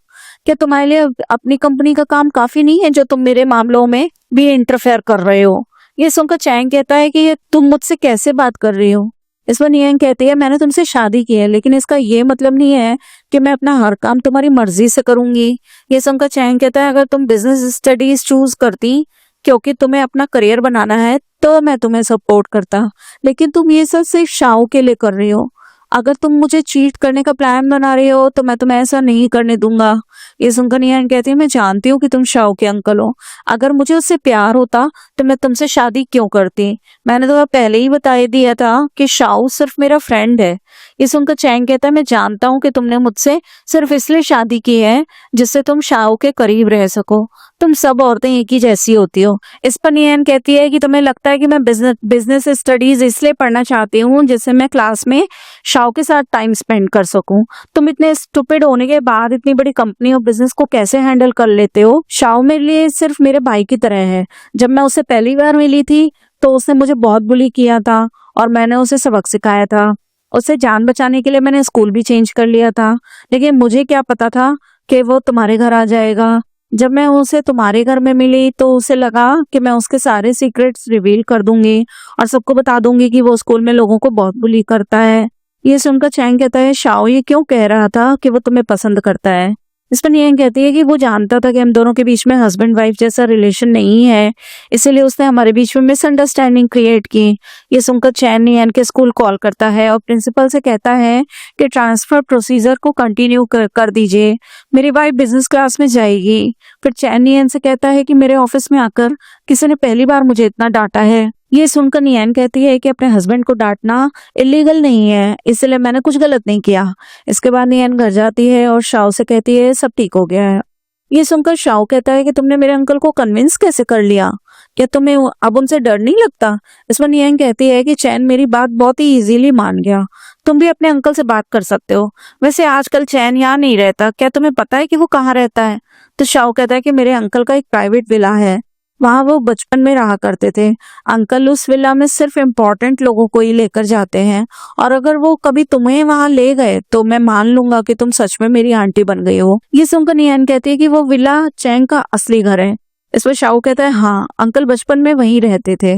क्या तुम्हारे लिए अपनी कंपनी का काम काफी नहीं है जो तुम मेरे मामलों में भी इंटरफेयर कर रहे हो। ये सुनकर चैन कहता है कि तुम मुझसे कैसे बात कर रही हो। इस पर नियन कहती है मैंने तुमसे शादी की है लेकिन इसका ये मतलब नहीं है कि मैं अपना हर काम तुम्हारी मर्जी से करूंगी। ये सुनकर चैन कहता है अगर तुम बिजनेस स्टडीज चूज करती क्योंकि तुम्हें अपना करियर बनाना है तो मैं तुम्हें सपोर्ट करता, लेकिन तुम ये सब सिर्फ शाओ के लिए कर रही हो। अगर तुम मुझे चीट करने का प्लान बना रही हो तो मैं तुम्हें ऐसा नहीं करने दूंगा। ये सुनकर नियन कहती है मैं जानती हूँ कि तुम शाओ के अंकल हो, अगर मुझे उससे प्यार होता तो मैं तुमसे शादी क्यों करती, मैंने तो पहले ही बता दिया था कि शाओ सिर्फ मेरा फ्रेंड है। ये सुनकर चैन कहता है मैं जानता हूँ कि तुमने मुझसे सिर्फ इसलिए शादी की है जिससे तुम शाओ के करीब रह सको, तुम सब औरतें एक ही जैसी होती हो। इस पर नियन कहती है कि तुम्हें लगता है कि मैं बिजनेस स्टडीज इसलिए पढ़ना चाहती हूँ जिससे मैं क्लास में शाओ के साथ टाइम स्पेंड कर सकूं। तुम इतने स्टूपिड होने के बाद इतनी बड़ी कंपनी और बिजनेस को कैसे हैंडल कर लेते हो। शाओ मेरे लिए सिर्फ मेरे भाई की तरह है। जब मैं उससे पहली बार मिली थी तो उसने मुझे बहुत बुली किया था और मैंने उसे सबक सिखाया था। उससे जान बचाने के लिए मैंने स्कूल भी चेंज कर लिया था, लेकिन मुझे क्या पता था कि वो तुम्हारे घर आ जाएगा। जब मैं उसे तुम्हारे घर में मिली तो उसे लगा कि मैं उसके सारे सीक्रेट्स रिवील कर दूंगी और सबको बता दूंगी कि वो स्कूल में लोगों को बहुत बुली करता है। ये सुनकर चैन कहता है शाओ ये क्यों कह रहा था कि वो तुम्हें पसंद करता है। इस पर नियन कहती है कि वो जानता था कि हम दोनों के बीच में हस्बैंड वाइफ जैसा रिलेशन नहीं है, इसीलिए उसने हमारे बीच में मिसअंडरस्टैंडिंग क्रिएट की। ये सुनकर चैन नियन के स्कूल कॉल करता है और प्रिंसिपल से कहता है कि ट्रांसफर प्रोसीजर को कंटिन्यू कर दीजिए, मेरी वाइफ बिजनेस क्लास में जाएगी। फिर चैन नियन से कहता है कि मेरे ऑफिस में आकर किसी ने पहली बार मुझे इतना डांटा है। ये सुनकर नियन कहती है कि अपने हस्बैंड को डांटना इलीगल नहीं है, इसलिए मैंने कुछ गलत नहीं किया। इसके बाद नियन घर जाती है और शाओ से कहती है सब ठीक हो गया है। ये सुनकर शाओ कहता है कि तुमने मेरे अंकल को कन्विंस कैसे कर लिया, क्या तुम्हें अब उनसे डर नहीं लगता? इस पर नियन कहती है कि चैन मेरी बात बहुत ही इजीली मान गया, तुम भी अपने अंकल से बात कर सकते हो। वैसे आजकल चैन यहाँ नहीं रहता, क्या तुम्हें पता है कि वो कहाँ रहता है? तो शाओ कहता है कि मेरे अंकल का एक प्राइवेट विला है, वहां वो बचपन में रहा करते थे। अंकल उस विला में सिर्फ इम्पोर्टेंट लोगों को ही लेकर जाते हैं, और अगर वो कभी तुम्हें वहां ले गए तो मैं मान लूंगा कि तुम सच में मेरी आंटी बन गई हो। ये सुनकर नियन कहती है कि वो विला चैन का असली घर है। इस पर शाओ कहता है हाँ, अंकल बचपन में वहीं रहते थे।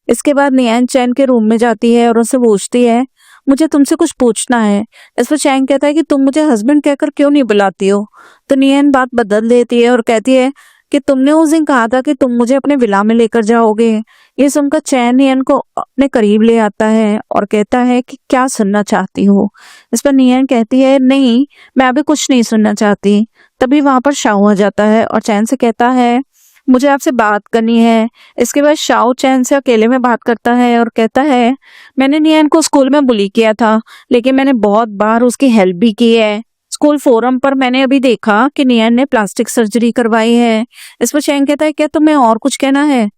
इसके बाद नियन चैन के रूम में जाती है और उससे पूछती है मुझे तुमसे कुछ पूछना है। इस पर चैन कहता है कि तुम मुझे हस्बैंड कहकर क्यों नहीं बुलाती हो? तो नियन बात बदल देती है और कहती है कि तुमने उस दिन कहा था कि तुम मुझे अपने विला में लेकर जाओगे। ये सुनकर चैन नियन को अपने करीब ले आता है और कहता है कि क्या सुनना चाहती हो? इस पर नियन कहती है नहीं, मैं अभी कुछ नहीं सुनना चाहती। तभी वहां पर शाओ आ जाता है और चैन से कहता है मुझे आपसे बात करनी है। इसके बाद शाओ चैन से अकेले में बात करता है और कहता है मैंने नियन को स्कूल में बुली किया था, लेकिन मैंने बहुत बार उसकी हेल्प भी की है। स्कूल फोरम पर मैंने अभी देखा कि नियन ने प्लास्टिक सर्जरी करवाई है। इस पर चैन कहता है क्या तुम्हें और कुछ कहना है?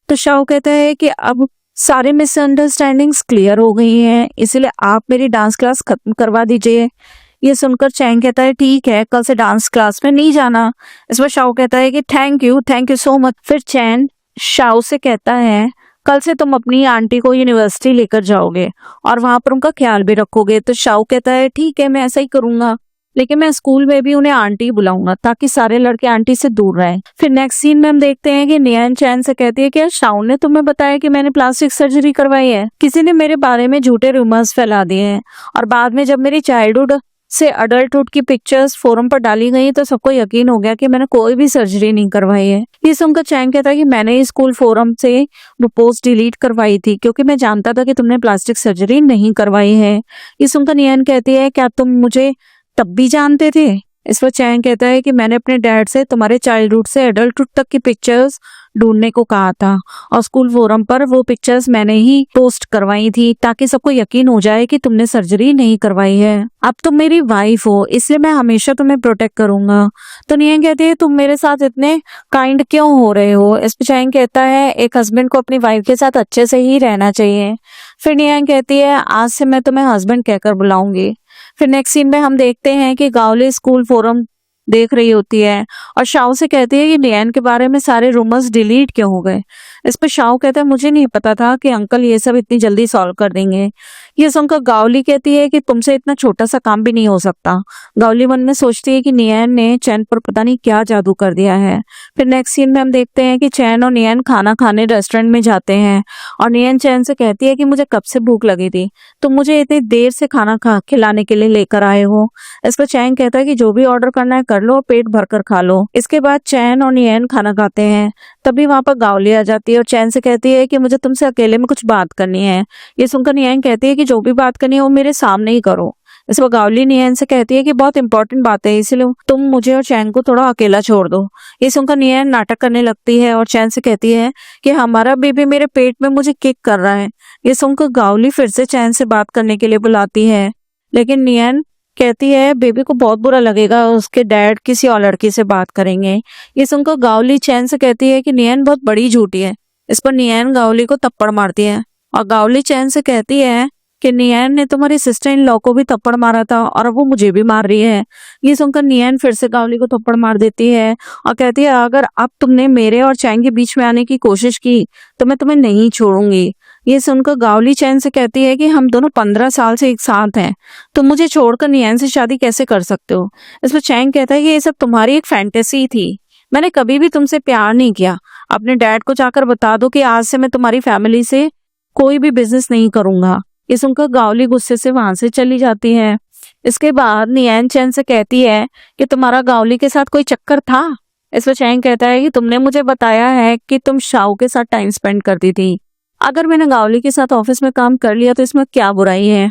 तो शाओ कहता है कि अब सारे मिसअंडरस्टैंडिंग्स क्लियर हो गई हैं, इसलिए आप मेरी डांस क्लास खत्म करवा दीजिए। ये सुनकर चैन कहता है ठीक है, कल से डांस क्लास में नहीं जाना। इस पर शाओ कहता है कि थैंक यू सो मच। फिर चैन शाओ से कहता है कल से तुम अपनी आंटी को यूनिवर्सिटी लेकर जाओगे और वहां पर उनका ख्याल भी रखोगे। तो शाओ कहता है ठीक है, मैं ऐसा ही करूंगा, लेकिन मैं स्कूल में भी उन्हें आंटी बुलाऊंगा ताकि सारे लड़के आंटी से दूर रहें। फिर नेक्स्ट सीन में हम देखते हैं कि नियन चैन से कहती है कि शाओ ने तुम्हें बताया कि मैंने प्लास्टिक सर्जरी करवाई है? किसी ने मेरे बारे में झूठे रूमर्स फैला दिए हैं, और बाद में जब मेरी चाइल्डहुड से अडल्टहुड की पिक्चर्स फोरम पर डाली गई तो सबको यकीन हो गया कि मैंने कोई भी सर्जरी नहीं करवाई है। ये सुनकर चैन कहता है कि मैंने स्कूल फोरम से वो पोस्ट डिलीट करवाई थी क्योंकि मैं जानता था कि तुमने प्लास्टिक सर्जरी नहीं करवाई है। ये सुनकर नियन कहती है क्या तुम मुझे तब भी जानते थे? इस पर चैन कहता है कि मैंने अपने डैड से तुम्हारे चाइल्डहुड से एडल्टहुड तक की पिक्चर्स ढूंढने को कहा था और स्कूल फोरम पर वो पिक्चर्स मैंने ही पोस्ट करवाई थी ताकि सबको यकीन हो जाए कि तुमने सर्जरी नहीं करवाई है। अब तुम मेरी वाइफ हो, इसलिए मैं हमेशा तुम्हें प्रोटेक्ट करूंगा। तो नियन कहती है तुम मेरे साथ इतने काइंड क्यों हो रहे हो? इस पर चैन कहता है एक हस्बैंड को अपनी वाइफ के साथ अच्छे से ही रहना चाहिए। फिर नियन कहती है आज से मैं तुम्हें हस्बैंड कहकर बुलाऊंगी। फिर नेक्स्ट सीन में हम देखते हैं कि गावली स्कूल फोरम देख रही होती है और शाओ से कहती है कि नियन के बारे में सारे रूमर्स डिलीट क्यों हो गए। इस पर शाओ कहता है मुझे नहीं पता था कि अंकल ये सब इतनी जल्दी सॉल्व कर देंगे। ये सुनकर गावली कहती है कि तुमसे इतना छोटा सा काम भी नहीं हो सकता। गावली मन में सोचती है कि नियन ने चैन पर पता नहीं क्या जादू कर दिया है। फिर नेक्स्ट सीन में हम देखते हैं कि चैन और नियन खाना खाने रेस्टोरेंट में जाते हैं और नियन चैन से कहती है कि मुझे कब से भूख लगी थी, तुम मुझे इतनी देर से खाना खिलाने के लिए लेकर आए हो। इस पर चैन कहता है कि जो भी ऑर्डर करना है कर लो, पेट भरकर खा लो। इसके बाद चैन और नियन खाना खाते हैं, तभी वहां पर गावली आ जाती है और चैन से कहती है कि मुझे तुमसे अकेले में कुछ बात करनी है। ये सुनकर नियन कहती है कि जो भी बात करनी है वो मेरे सामने ही करो। इस पर गावली नियन से कहती है कि बहुत इंपॉर्टेंट बात है, इसलिए तुम मुझे और चैन को थोड़ा अकेला छोड़ दो। ये सुनकर नियन नाटक करने लगती है और चैन से कहती है कि हमारा बेबी मेरे पेट में मुझे किक कर रहा है। ये सुनकर गावली फिर से चैन से बात करने के लिए बुलाती है, लेकिन नियन कहती है बेबी को बहुत बुरा लगेगा, उसके डैड किसी और लड़की से बात करेंगे। ये सुनकर गावली चैन से कहती है कि नियन बहुत बड़ी झूठी है। इस पर नियन गावली को थप्पड़ मारती है और गावली चैन से कहती है कि नियन ने तुम्हारी सिस्टर इन लॉ को भी थप्पड़ मारा था और अब वो मुझे भी मार रही है। ये सुनकर नियन फिर से गावली को थप्पड़ मार देती है और कहती है अगर अब तुमने मेरे और चैन के बीच में आने की कोशिश की तो मैं तुम्हें नहीं छोड़ूंगी। ये सुनकर गावली चैन से कहती है कि हम दोनों 15 साल से एक साथ हैं, तुम मुझे छोड़कर नियन से शादी कैसे कर सकते हो? इस पर चैन कहता है कि ये सब तुम्हारी एक फैंटेसी थी, मैंने कभी भी तुमसे प्यार नहीं किया। अपने डैड को जाकर बता दो कि आज से मैं तुम्हारी फैमिली से कोई भी बिजनेस नहीं करूंगा। ये सुनकर गावली गुस्से से वहां से चली जाती है। इसके बाद नियन चैन से कहती है कि तुम्हारा गावली के साथ कोई चक्कर था। इस पर चैन कहता है कि तुमने मुझे बताया है कि तुम शाओ के साथ टाइम स्पेंड करती थी। अगर मैंने गावली के साथ ऑफिस में काम कर लिया तो इसमें क्या बुराई है।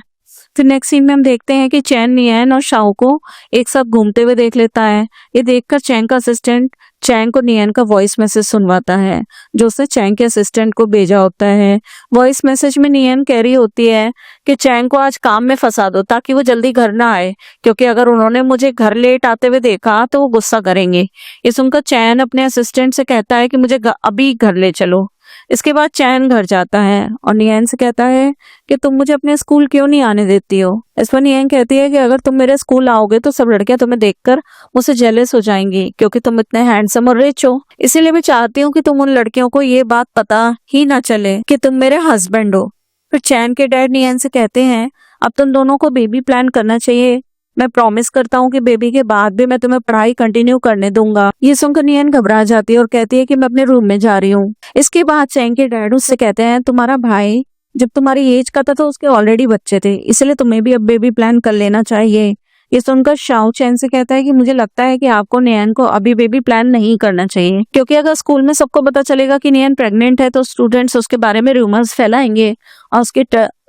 फिर नेक्स्ट सीन में हम देखते हैं कि चैन नियन और शाओ को एक साथ घूमते हुए देख लेता है। ये देखकर चैन का असिस्टेंट चैन को नियन का वॉइस मैसेज सुनवाता है जो उसने चैन के असिस्टेंट को भेजा होता है। वॉइस मैसेज में नियन कह रही होती है कि चैन को आज काम में फंसा दो ताकि वो जल्दी घर ना आए, क्योंकि अगर उन्होंने मुझे घर लेट आते हुए देखा तो वो गुस्सा करेंगे। ये सुनकर चैन अपने असिस्टेंट से कहता है कि मुझे अभी घर ले चलो। इसके बाद चैन घर जाता है और नियन से कहता है कि तुम मुझे अपने स्कूल क्यों नहीं आने देती हो। इस पर नियन कहती है कि अगर तुम मेरे स्कूल आओगे तो सब लड़कियां तुम्हें देखकर मुझसे जेलस हो जाएंगी, क्योंकि तुम इतने हैंडसम और रिच हो। इसीलिए मैं चाहती हूँ कि तुम उन लड़कियों को ये बात पता ही ना चले कि तुम मेरे हस्बैंड हो। फिर चैन के डैड नियन से कहते हैं अब तुम दोनों को बेबी प्लान करना चाहिए। मैं प्रॉमिस करता हूँ कि बेबी के बाद भी मैं तुम्हें पढ़ाई कंटिन्यू करने दूंगा। ये सुनकर नियन घबरा जाती है और कहती है कि मैं अपने रूम में जा रही हूँ। इसके बाद चैन के डैड उससे कहते हैं तुम्हारा भाई जब तुम्हारी एज का था तो उसके ऑलरेडी बच्चे थे, इसलिए तुम्हें भी अब बेबी प्लान कर लेना चाहिए। ये सुनकर शाओ चैन से कहता है कि मुझे लगता है कि आपको नियन को अभी बेबी प्लान नहीं करना चाहिए, क्योंकि अगर स्कूल में सबको पता चलेगा कि नियन प्रेग्नेंट है तो स्टूडेंट्स उसके बारे में रूमर्स फैलाएंगे और उसकी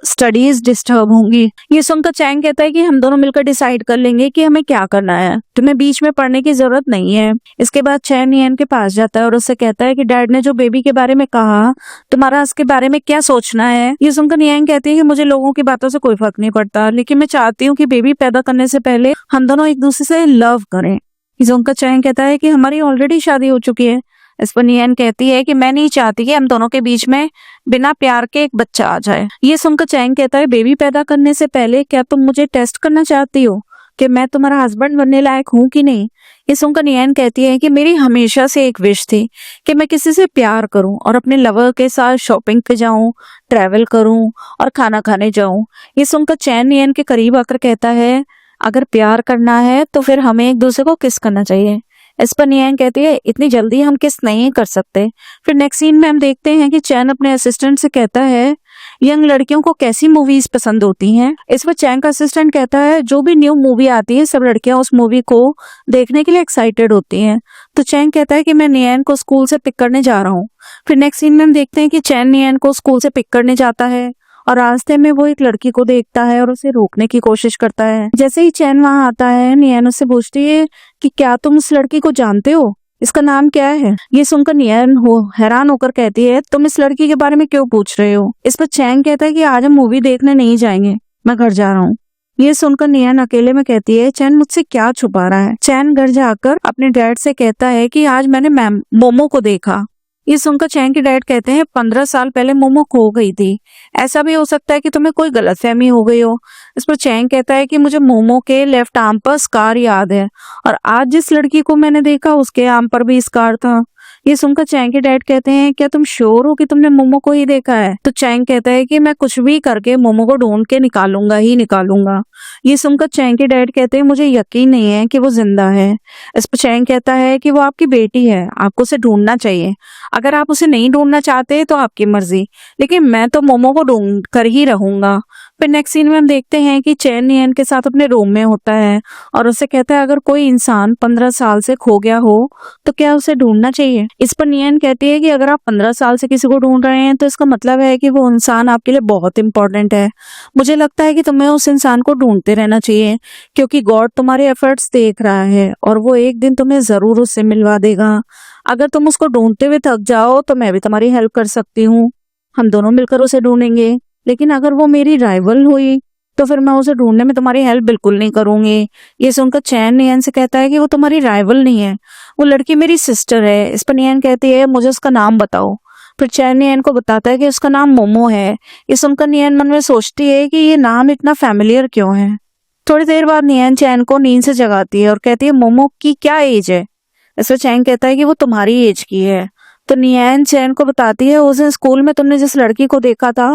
स्टडीज डिस्टर्ब होंगी। ये सुनकर चैन कहता है कि हम दोनों मिलकर डिसाइड कर लेंगे कि हमें क्या करना है, तुम्हें बीच में पढ़ने की जरूरत नहीं है। इसके बाद चैन नियन के पास जाता है और उससे कहता है कि डैड ने जो बेबी के बारे में कहा तुम्हारा उसके बारे में क्या सोचना है। ये सुनकर नियन कहती है कि मुझे लोगों की बातों से कोई फर्क नहीं पड़ता, लेकिन मैं चाहती हूँ कि बेबी पैदा करने से पहले हम दोनों एक दूसरे से लव करें। ये सुनकर चैन कहता है कि हमारी ऑलरेडी शादी हो चुकी है। इस पर नियन कहती है कि मैं नहीं चाहती कि हम दोनों के बीच में बिना प्यार के एक बच्चा आ जाए। ये सुनकर चैन कहता है बेबी पैदा करने से पहले क्या तुम मुझे टेस्ट करना चाहती हो कि मैं तुम्हारा हस्बैंड बनने लायक हूँ कि नहीं। ये सुनकर नियन कहती है कि मेरी हमेशा से एक विश थी कि मैं किसी से प्यार करूं और अपने लवर के साथ शॉपिंग पे जाऊं, ट्रैवल करूं और खाना खाने जाऊं। ये सुनकर चैन नियन के करीब आकर कहता है अगर प्यार करना है तो फिर हमें एक दूसरे को किस करना चाहिए। इस पर नियन कहती है इतनी जल्दी हम किस नहीं कर सकते। फिर नेक्स्ट सीन में हम देखते हैं कि चैन अपने असिस्टेंट से कहता है यंग लड़कियों को कैसी मूवीज पसंद होती हैं। इस पर चैन का असिस्टेंट कहता है जो भी न्यू मूवी आती है सब लड़कियां उस मूवी को देखने के लिए एक्साइटेड होती हैं। तो चैन कहता है कि मैं नियन को स्कूल से पिक करने जा रहा हूँ। फिर नेक्स्ट सीन में हम देखते हैं कि चैन नियन को स्कूल से पिक करने जाता है और रास्ते में वो एक लड़की को देखता है और उसे रोकने की कोशिश करता है। जैसे ही चैन वहां आता है नियन उससे पूछती है कि क्या तुम इस लड़की को जानते हो, इसका नाम क्या है। ये सुनकर नियन हैरान होकर कहती है तुम इस लड़की के बारे में क्यों पूछ रहे हो। इस पर चैन कहता है कि आज हम मूवी देखने नहीं जाएंगे, मैं घर जा रहा हूँ। ये सुनकर नियन अकेले में कहती है चैन मुझसे क्या छुपा रहा है। चैन घर जाकर अपने डैड से कहता है कि आज मैंने मोमो को देखा। ये सुनकर चैन के डैड कहते हैं 15 साल पहले मोमो खो गई थी, ऐसा भी हो सकता है कि तुम्हें कोई गलतफहमी हो गई हो। इस पर चैन कहता है कि मुझे मोमो के लेफ्ट आर्म पर स्कार याद है और आज जिस लड़की को मैंने देखा उसके आर्म पर भी स्कार था। ये सुनकर चैन के डैड कहते हैं क्या तुम श्योर हो कि तुमने मोमो को ही देखा है। तो चैन कहता है कि मैं कुछ भी करके मोमो को ढूंढ के निकालूंगा ही निकालूंगा। ये सुनकर चैन के डैड कहते हैं मुझे यकीन नहीं है कि वो जिंदा है। इस पर चैन कहता है कि वो आपकी बेटी है, आपको उसे ढूंढना चाहिए। अगर आप उसे नहीं ढूंढना चाहते तो आपकी मर्जी, लेकिन मैं तो मोमो को ढूंढ कर ही रहूंगा। फिर नेक्स्ट सीन में हम देखते हैं कि चैन नियन के साथ अपने रूम में होता है और उससे कहता है अगर कोई इंसान 15 साल से खो गया हो तो क्या उसे ढूंढना चाहिए। इस पर नियन कहती है कि अगर आप 15 साल से किसी को ढूंढ रहे हैं तो इसका मतलब है कि वो इंसान आपके लिए बहुत इंपॉर्टेंट है। मुझे लगता है कि तुम्हें उस इंसान को ढूंढते रहना चाहिए, क्योंकि गॉड तुम्हारे एफर्ट्स देख रहा है और वो एक दिन तुम्हें जरूर उससे मिलवा देगा। अगर तुम उसको ढूंढते हुए थक जाओ तो मैं भी तुम्हारी हेल्प कर सकती हूँ, हम दोनों मिलकर उसे ढूंढेंगे। लेकिन अगर वो मेरी राइवल हुई तो फिर मैं उसे ढूंढने में तुम्हारी हेल्प बिल्कुल नहीं करूंगी। ये सुनकर चैन नियन से कहता है कि वो तुम्हारी राइवल नहीं है, वो लड़की मेरी सिस्टर है। इस पर नियन कहती है मुझे उसका नाम बताओ। फिर चैन नियन को बताता है कि उसका नाम मोमो है। ये सुनकर नियन मन में सोचती है कि ये नाम इतना फैमिलियर क्यों है। थोड़ी देर बाद नियन चैन को नींद से जगाती है और कहती है मोमो की क्या एज है। इस पर चैन कहता है कि वो तुम्हारी एज की है। तो नियन चैन को बताती है उस दिन स्कूल में तुमने जिस लड़की को देखा था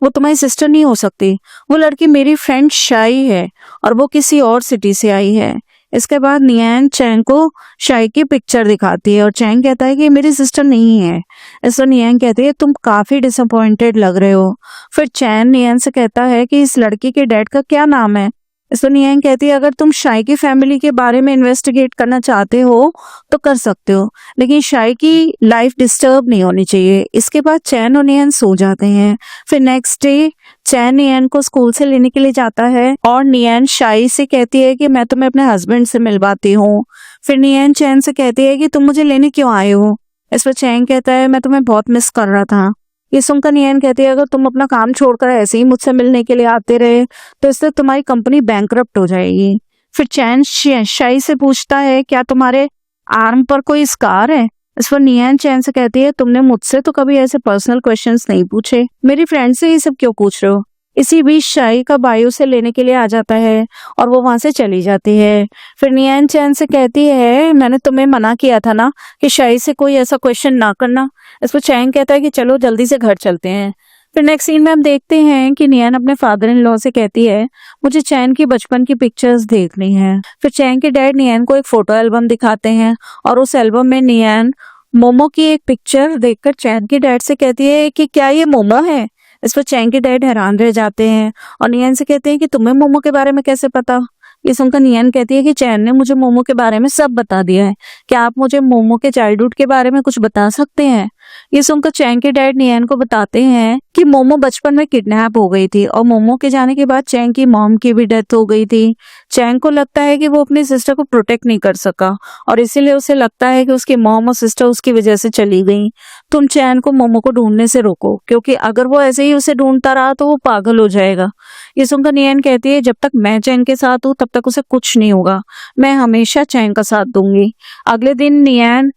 वो तुम्हारी सिस्टर नहीं हो सकती, वो लड़की मेरी फ्रेंड शाई है और वो किसी और सिटी से आई है। इसके बाद नियन चैन को शाई की पिक्चर दिखाती है और चैन कहता है कि मेरी सिस्टर नहीं है। इससे नियन कहती है तुम काफी डिसअपॉइंटेड लग रहे हो। फिर चैन नियन से कहता है कि इस लड़की के डैड का क्या नाम है। इस पर नियन कहती है अगर तुम शाई की फैमिली के बारे में इन्वेस्टिगेट करना चाहते हो तो कर सकते हो, लेकिन शाई की लाइफ डिस्टर्ब नहीं होनी चाहिए। इसके बाद चैन और नियन सो जाते हैं। फिर नेक्स्ट डे चैन नियन को स्कूल से लेने के लिए जाता है और नियन शाई से कहती है कि मैं तुम्हें अपने हस्बैंड से मिलवाती हूँ। फिर नियन चैन से कहती है कि तुम मुझे लेने क्यों आए हो। इस पर चैन कहता है मैं तुम्हें बहुत मिस कर रहा था। ये सुनकर नियन कहती है अगर तुम अपना काम छोड़कर ऐसे ही मुझसे मिलने के लिए आते रहे तो इससे तुम्हारी कंपनी बैंकरप्ट हो जाएगी। फिर चैन शाई से पूछता है क्या तुम्हारे आर्म पर कोई स्कार है। इस पर नियन चैन से कहती है तुमने मुझसे तो कभी ऐसे पर्सनल क्वेश्चंस नहीं पूछे, मेरी फ्रेंड से ये सब क्यों पूछ रहे हो। इसी बीच शाई का बायो से लेने के लिए आ जाता है और वो वहां से चली जाती है। फिर नियन चैन से कहती है मैंने तुम्हें मना किया था ना कि शाई से कोई ऐसा क्वेश्चन ना करना। इस पर चैन कहता है कि चलो जल्दी से घर चलते हैं। फिर नेक्स्ट सीन में हम देखते हैं कि नियन अपने फादर इन लॉ से कहती है मुझे चैन की बचपन की पिक्चर्स देखनी है। फिर चैन के डैड नियन को एक फोटो एल्बम दिखाते हैं और उस एल्बम में नियन मोमो की एक पिक्चर देखकर चैन के डैड से कहती है कि क्या ये मोमो है। इस पर चैन के डैड हैरान रह जाते हैं और नियन से कहते हैं कि तुम्हें मोमो के बारे में कैसे पता। ये सुनकर नियन कहती है कि चैन ने मुझे मोमो के बारे में सब बता दिया है, क्या आप मुझे मोमो के चाइल्डहुड के बारे में कुछ बता सकते हैं। ये सुनकर चैन के डैड नियन को बताते हैं कि मोमो बचपन में किडनैप हो गई थी और मोमो के जाने के बाद चैन की मॉम की भी डेथ हो गई थी। चैन को लगता है कि वो अपनी सिस्टर को प्रोटेक्ट नहीं कर सका और इसीलिए उसे लगता है कि उसकी मॉम और सिस्टर उसकी वजह से चली गई। तुम चैन को मोमो को ढूंढने से रोको, क्योंकि अगर वो ऐसे ही उसे ढूंढता रहा तो वो पागल हो जाएगा। ये सुनकर नियन कहती है जब तक मैं चैन के साथ हूँ तब तक उसे कुछ नहीं होगा, मैं हमेशा चैन का साथ दूंगी। अगले दिन नियन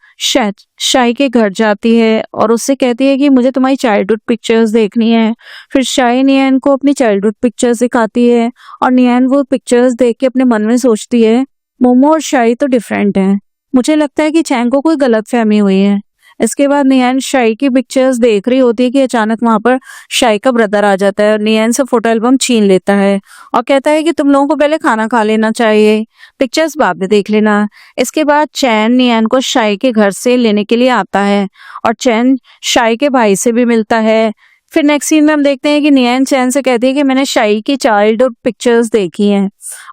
शाई के घर जाती है और उससे कहती है कि मुझे तुम्हारी चाइल्डहुड पिक्चर्स देखनी है। फिर शाई नियन को अपनी चाइल्डहुड पिक्चर्स दिखाती है और नियन वो पिक्चर्स देख के अपने मन में सोचती है मोमो और शाई तो डिफरेंट हैं, मुझे लगता है कि चैन को कोई गलतफहमी हुई है। इसके बाद नियन शाई की पिक्चर्स देख रही होती है कि अचानक वहां पर शाई का ब्रदर आ जाता है और नियन से फोटो एल्बम छीन लेता है और कहता है कि तुम लोगों को पहले खाना खा लेना चाहिए, पिक्चर्स बाद में देख लेना। इसके बाद चैन नियन को शाई के घर से लेने के लिए आता है और चैन शाई के भाई से भी मिलता है। फिर नेक्स्ट सीन में हम देखते हैं कि नियन चैन से कहती है कि मैंने शाई की चाइल्डहुड पिक्चर्स देखी हैं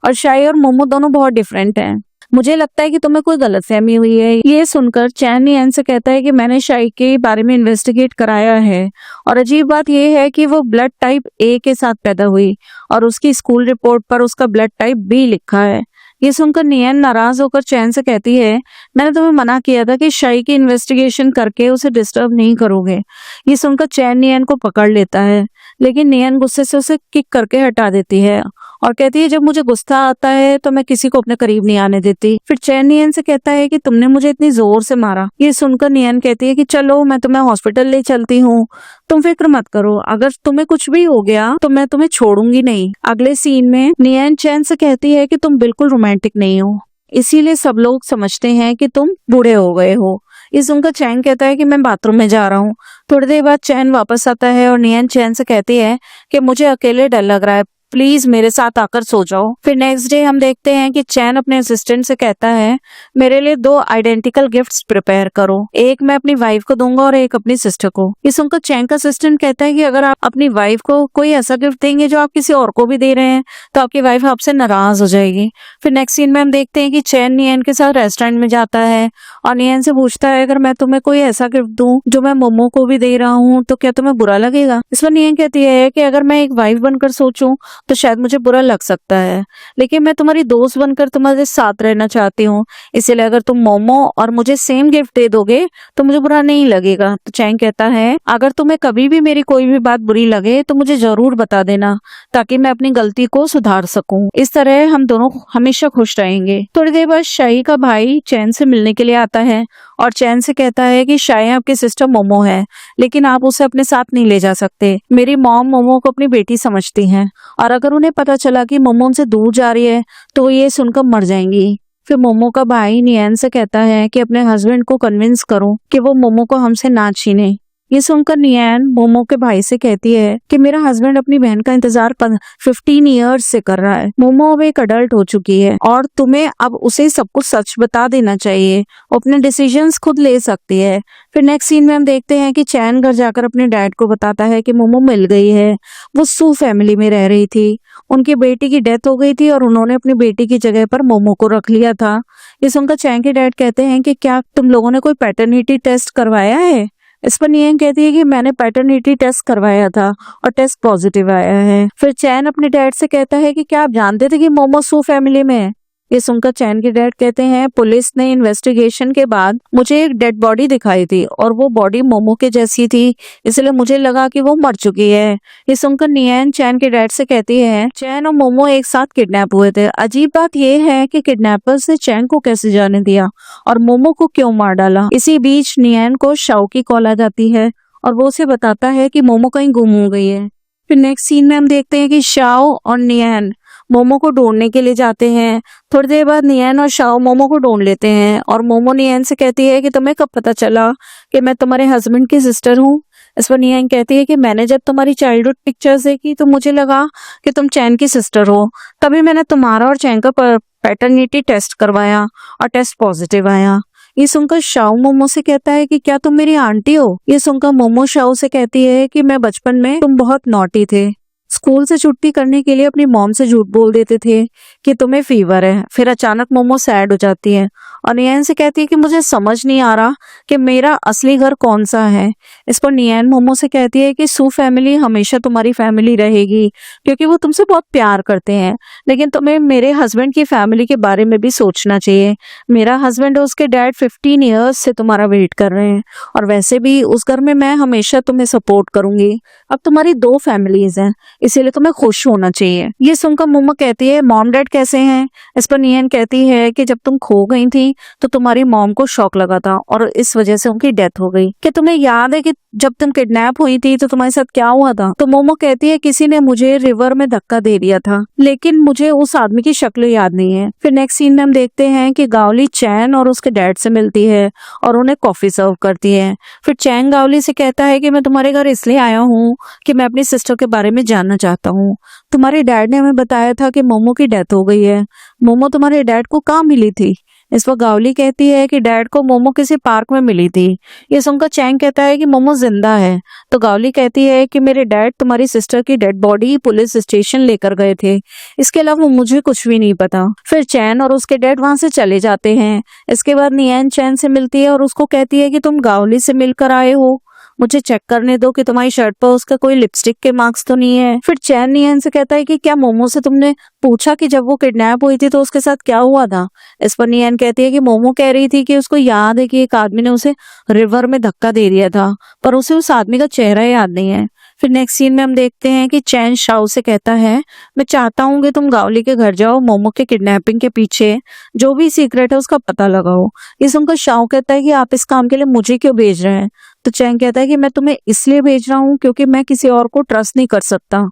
और शाई और मोमो दोनों बहुत डिफरेंट हैं, मुझे लगता है कि तुम्हें कोई गलतफहमी हुई है। ये सुनकर चैन नियन से कहता है कि मैंने शाई के बारे में इन्वेस्टिगेट कराया है और अजीब बात यह है कि वो ब्लड टाइप ए के साथ पैदा हुई और उसकी स्कूल रिपोर्ट पर उसका ब्लड टाइप बी लिखा है। ये सुनकर नियन नाराज होकर चैन से कहती है मैंने तुम्हें मना किया था कि शाई की इन्वेस्टिगेशन करके उसे डिस्टर्ब नहीं करोगे। ये सुनकर चैन नियन को पकड़ लेता है, लेकिन नियन गुस्से से उसे किक करके हटा देती है और कहती है जब मुझे गुस्सा आता है तो मैं किसी को अपने करीब नहीं आने देती। फिर चैन नियन से कहता है कि तुमने मुझे इतनी जोर से मारा। ये सुनकर नियन कहती है कि चलो मैं तुम्हें हॉस्पिटल ले चलती हूँ, तुम फिक्र मत करो, अगर तुम्हें कुछ भी हो गया तो मैं तुम्हें छोड़ूंगी नहीं। अगले सीन में नियन चैन से कहती है कि तुम बिल्कुल रोमांटिक नहीं हो, इसीलिए सब लोग समझते हैं कि तुम बूढ़े हो गए हो। ये सुनकर चैन कहता है कि मैं बाथरूम में जा रहा हूँ। थोड़ी देर बाद चैन वापस आता है और नियन चैन से कहती है कि मुझे अकेले डर लग रहा है, प्लीज मेरे साथ आकर सो जाओ। फिर नेक्स्ट डे हम देखते हैं कि चैन अपने असिस्टेंट से कहता है मेरे लिए 2 आइडेंटिकल गिफ्ट्स प्रिपेयर करो, एक मैं अपनी वाइफ को दूंगा और एक अपनी सिस्टर को। ये सुनकर चैन का असिस्टेंट कहता है कि अगर आप अपनी वाइफ को कोई ऐसा गिफ्ट देंगे जो आप किसी और को भी दे रहे हैं तो आपकी वाइफ आपसे नाराज हो जाएगी। फिर नेक्स्ट सीन में हम देखते हैं कि चैन नियन के साथ रेस्टोरेंट में जाता है और नियन से पूछता है अगर मैं तुम्हें कोई ऐसा गिफ्ट दूं जो मैं मोमो को भी दे रहा हूँ तो क्या तुम्हें बुरा लगेगा। इस पर नियन कहती है कि अगर मैं एक वाइफ बनकर सोचूं तो शायद मुझे बुरा लग सकता है, लेकिन मैं तुम्हारी दोस्त बनकर तुम्हारे साथ रहना चाहती हूँ, इसलिए अगर तुम मोमो और मुझे सेम गिफ्ट दे दोगे तो मुझे बुरा नहीं लगेगा। तो चैन कहता है अगर तुम्हें कभी भी मेरी कोई भी बात बुरी लगे तो मुझे जरूर बता देना ताकि मैं अपनी गलती को सुधार सकूं, इस तरह हम दोनों हमेशा खुश रहेंगे। थोड़ी देर बाद शाई का भाई चैन से मिलने के लिए आता है और चैन से कहता है कि शाई आपकी सिस्टर मोमो है, लेकिन आप उसे अपने साथ नहीं ले जा सकते। मेरी मॉम मोमो को अपनी बेटी समझती हैं और अगर उन्हें पता चला कि मोमो उनसे दूर जा रही है तो ये सुनकर मर जाएंगी। फिर मोमो का भाई नियन से कहता है कि अपने हस्बैंड को कन्विंस करो कि वो मोमो को हमसे ना छीने। ये सुनकर नियन मोमो के भाई से कहती है कि मेरा हस्बैंड अपनी बहन का इंतजार 15 ईयर्स से कर रहा है। मोमो अब एक अडल्ट हो चुकी है और तुम्हें अब उसे सब कुछ सच बता देना चाहिए। वो अपने डिसीजंस खुद ले सकती है। फिर नेक्स्ट सीन में हम देखते हैं कि चैन घर जाकर अपने डैड को बताता है कि मोमो मिल गई है। वो सू फैमिली में रह रही थी। उनकी बेटी की डेथ हो गई थी और उन्होंने अपनी बेटी की जगह पर मोमो को रख लिया था। ये सुनकर चैन के डैड कहते हैं कि क्या तुम लोगों ने कोई पैटर्निटी टेस्ट करवाया है? इस पर नियन कहती है कि मैंने पैटर्निटी टेस्ट करवाया था और टेस्ट पॉजिटिव आया है। फिर चैन अपने डैड से कहता है कि क्या आप जानते थे कि मोमो सू फैमिली में है? ये सुनकर चैन के डैड कहते हैं पुलिस ने इन्वेस्टिगेशन के बाद मुझे एक डेड बॉडी दिखाई थी और वो बॉडी मोमो के जैसी थी, इसलिए मुझे लगा कि वो मर चुकी है। ये सुनकर नियन चैन के डैड से कहती है चैन और मोमो एक साथ किडनैप हुए थे। अजीब बात ये है कि किडनैपर्स ने चैन को कैसे जाने दिया और मोमो को क्यों मार डाला। इसी बीच नियन को शाओ की कॉल आ जाती है और वो उसे बताता है कि मोमो कहीं गुम हो गई है। फिर नेक्स्ट सीन में हम देखते हैं कि शाओ और नियन मोमो को ढूंढने के लिए जाते हैं। थोड़ी देर बाद नियन और शाओ मोमो को ढूंढ लेते हैं और मोमो नियन से कहती है कि तुम्हें कब पता चला कि मैं तुम्हारे हस्बैंड की सिस्टर हूँ? इस पर नियन कहती है कि मैंने जब तुम्हारी चाइल्डहुड पिक्चर्स देखी तो मुझे लगा कि तुम चैन की सिस्टर हो, तभी मैंने तुम्हारा और चैन का पैटर्निटी टेस्ट करवाया और टेस्ट पॉजिटिव आया। ये सुनकर शाओ मोमो से कहता है कि क्या तुम मेरी आंटी हो? ये सुनकर मोमो शाओ से कहती है कि मैं बचपन में तुम बहुत नॉटी थे, स्कूल से छुट्टी करने के लिए अपनी मॉम से झूठ बोल देते थे कि तुम्हें फीवर है। फिर अचानक मोमो सैड हो जाती है और नियन से कहती है कि मुझे समझ नहीं आ रहा कि मेरा असली घर कौन सा है। इस पर नियन मोमो से कहती है कि सू फैमिली हमेशा तुम्हारी फैमिली रहेगी क्योंकि वो तुमसे बहुत प्यार करते हैं, लेकिन तुम्हें मेरे हस्बैंड की फैमिली के बारे में भी सोचना चाहिए। मेरा हस्बैंड और उसके डैड 15 ईयर्स से तुम्हारा वेट कर रहे हैं और वैसे भी उस घर में मैं हमेशा तुम्हें सपोर्ट करूंगी। अब तुम्हारी 2 फैमिलीज हैं, इसीलिए तुम्हें खुश होना चाहिए। ये सुनकर मोमो कहती है मॉम डैड कैसे हैं? इस पर नियन कहती है कि जब तुम खो गई थी तो तुम्हारी मॉम को शॉक लगा था और इस वजह से उनकी डेथ हो गई। क्या तुम्हें याद है कि जब तुम किडनैप हुई थी तो तुम्हारे साथ क्या हुआ था? तो मोमो कहती है किसी ने मुझे रिवर में धक्का दे दिया था, लेकिन मुझे उस आदमी की शक्ल याद नहीं है। फिर नेक्स्ट सीन में हम देखते हैं कि गावली चैन और उसके डैड से मिलती है और उन्हें कॉफी सर्व करती है। फिर चैन गावली से कहता है कि मैं तुम्हारे घर इसलिए आया हूँ कि मैं अपनी सिस्टर के बारे में जानना चाहता हूँ। तुम्हारे डैड ने हमें बताया था कि मोमो की डेथ हो गई है। मोमो तुम्हारे डैड को कहाँ मिली थी? इस पर गावली कहती है कि डैड को मोमो किसी पार्क में मिली थी। ये सुनकर चैंग कहता है कि मोमो जिंदा है। तो गावली कहती है कि मेरे डैड तुम्हारी सिस्टर की डेड बॉडी पुलिस स्टेशन लेकर गए थे, इसके अलावा मुझे कुछ भी नहीं पता। फिर चैन और उसके डैड वहां से चले जाते हैं। इसके बाद नियन चैन से मिलती है और उसको कहती है कि तुम गावली से मिलकर आए हो, मुझे चेक करने दो कि तुम्हारी शर्ट पर उसका कोई लिपस्टिक के मार्क्स तो नहीं है। फिर चैन नियन से कहता है कि क्या मोमो से तुमने पूछा कि जब वो किडनैप हुई थी तो उसके साथ क्या हुआ था? इस पर नियन कहती है कि मोमो कह रही थी कि उसको याद है कि एक आदमी ने उसे रिवर में धक्का दे दिया था, पर उसे उस आदमी का चेहरा याद नहीं है। फिर नेक्स्ट सीन में हम देखते हैं कि चैन शाओ से कहता है मैं चाहता हूँ कि तुम गावली के घर जाओ, मोमो के किडनैपिंग के पीछे जो भी सीक्रेट है उसका पता लगाओ। ये सुनकर शाओ कहता है कि आप इस काम के लिए मुझे क्यों भेज रहे हैं? तो चैन कहता है कि मैं तुम्हें इसलिए भेज रहा हूँ क्योंकि मैं किसी और को ट्रस्ट नहीं कर सकता।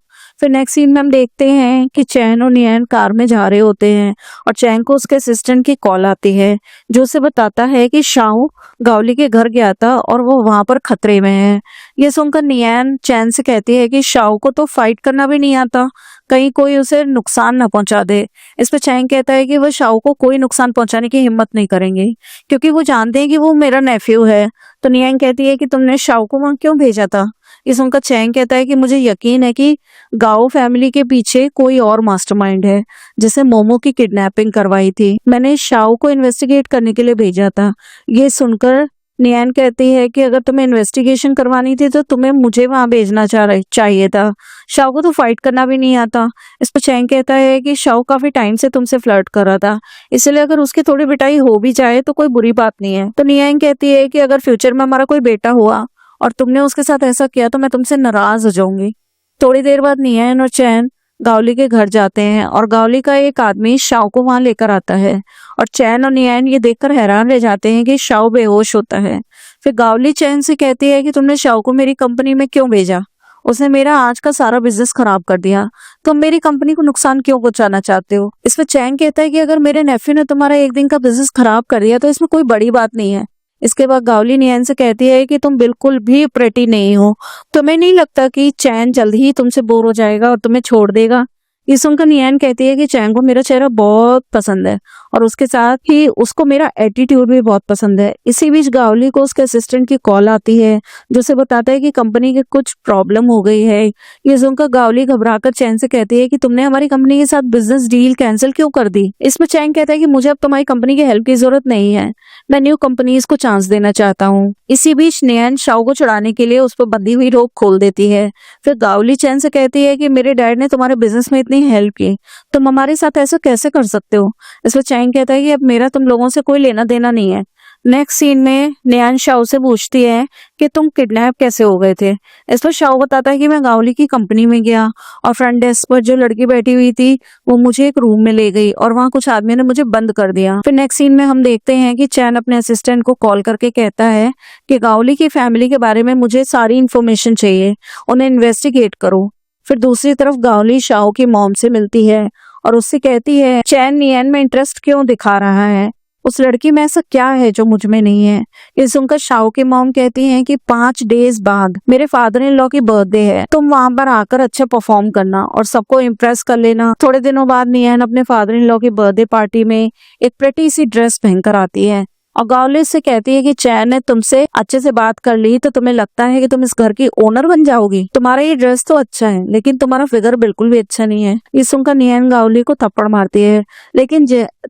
फिर नेक्स्ट सीन में हम देखते हैं कि चैन और नियन कार में जा रहे होते हैं और चैन को उसके असिस्टेंट की कॉल आती है जो उसे बताता है कि शाओ गावली के घर गया था और वो वहां पर खतरे में है। ये सुनकर नियन चैन से कहती है कि शाओ को तो फाइट करना भी नहीं आता, कहीं कोई उसे नुकसान ना पहुंचा दे। इस पर चैन कहता है कि वो शाओ को कोई नुकसान पहुंचाने की हिम्मत नहीं करेंगे क्योंकि वो जानते हैं कि वो मेरा नेफ्यू है। तो नियन कहती है कि तुमने शाओ को वहां क्यों भेजा था? ये सुनकर चैन कहता है कि मुझे यकीन है कि गाओ फैमिली के पीछे कोई और मास्टरमाइंड है जिसे मोमो की किडनैपिंग करवाई थी। मैंने शाओ को इन्वेस्टिगेट करने के लिए भेजा था। ये सुनकर नियन कहती है कि अगर तुम्हें इन्वेस्टिगेशन करवानी थी तो तुम्हें मुझे वहां भेजना चाहिए था। शाओ को तो फाइट करना भी नहीं आता। इस पर चैन कहता है कि शाओ काफी टाइम से तुमसे फ्लर्ट कर रहा था, इसलिए अगर उसकी थोड़ी पिटाई हो भी जाए तो कोई बुरी बात नहीं है। तो नियन कहती है कि अगर फ्यूचर में हमारा कोई बेटा हुआ और तुमने उसके साथ ऐसा किया तो मैं तुमसे नाराज हो जाऊंगी। थोड़ी देर बाद नियन और चैन गावली के घर जाते हैं और गावली का एक आदमी शाओ को वहां लेकर आता है और चैन और नियन ये देखकर हैरान रह जाते हैं कि शाओ बेहोश होता है। फिर गावली चैन से कहती है कि तुमने शाओ को मेरी कंपनी में क्यों भेजा? उसने मेरा आज का सारा बिजनेस खराब कर दिया। तुम मेरी कंपनी को नुकसान क्यों पहुंचाना चाहते हो? इसमें चैन कहता है कि अगर मेरे नेफ्यू ने तुम्हारा एक दिन का बिजनेस खराब कर दिया तो इसमें कोई बड़ी बात नहीं है, इसके बाद गावली नियन से कहती है कि तुम बिल्कुल भी प्रेटी नहीं हो, तुम्हें नहीं लगता कि चैन जल्द ही तुमसे बोर हो जाएगा और तुम्हें छोड़ देगा। ये सुनकर नियन कहती है कि चैन को मेरा चेहरा बहुत पसंद है और उसके साथ ही उसको मेरा एटीट्यूड भी बहुत पसंद है। इसी बीच गावली को उसके असिस्टेंट की कॉल आती है जो उसे बताता है कि कंपनी के कुछ प्रॉब्लम हो गई है। ये सुनकर गावली घबराकर चैन से कहती है कि तुमने हमारी कंपनी के साथ बिजनेस डील कैंसिल क्यों कर दी। इसमें चैन कहता है कि मुझे अब तुम्हारी कंपनी की हेल्प की जरूरत नहीं है, मैं न्यू कंपनीज को चांस देना चाहता हूँ। इसी बीच नियन शाओ को चढ़ाने के लिए उस पर बंधी हुई रोप खोल देती है। फिर गावली चैन से कहती है कि मेरे डैड ने तुम्हारे बिजनेस में इतनी हेल्प की, तुम हमारे साथ ऐसा कैसे कर सकते हो। इसमें चैन कहता है कि अब मेरा तुम लोगों से कोई लेना देना नहीं है। नेक्स्ट सीन में नियन शाओ से पूछती है कि तुम किडनैप कैसे हो गए थे। इस पर शाओ बताता है कि मैं गावली की कंपनी में गया और फ्रंट डेस्क पर जो लड़की बैठी हुई थी वो मुझे एक रूम में ले गई और वहाँ कुछ आदमियों ने मुझे बंद कर दिया। फिर नेक्स्ट सीन में हम देखते हैं कि चैन अपने असिस्टेंट को कॉल करके कहता है कि गावली की फैमिली के बारे में मुझे सारी इन्फॉर्मेशन चाहिए, उन्हें इन्वेस्टिगेट करो। फिर दूसरी तरफ गावली शाओ की मॉम से मिलती है और उससे कहती है चैन नियन में इंटरेस्ट क्यों दिखा रहा है, उस लड़की में ऐसा क्या है जो मुझ में नहीं है। ये सुनकर शाओ की मॉम कहती हैं कि 5 डेज बाद मेरे फादर इन लॉ की बर्थडे है, तुम वहां पर आकर अच्छा परफॉर्म करना और सबको इम्प्रेस कर लेना। थोड़े दिनों बाद नियन अपने फादर इन लॉ की बर्थडे पार्टी में एक प्रेटी सी ड्रेस पहनकर आती है और गावली से कहती है कि चैन ने तुमसे अच्छे से बात कर ली तो तुम्हें लगता है कि तुम इस घर की ओनर बन जाओगी। तुम्हारा ये ड्रेस तो अच्छा है लेकिन तुम्हारा फिगर बिल्कुल भी अच्छा नहीं है। ये सुनकर नियन गावली को थप्पड़ मारती है लेकिन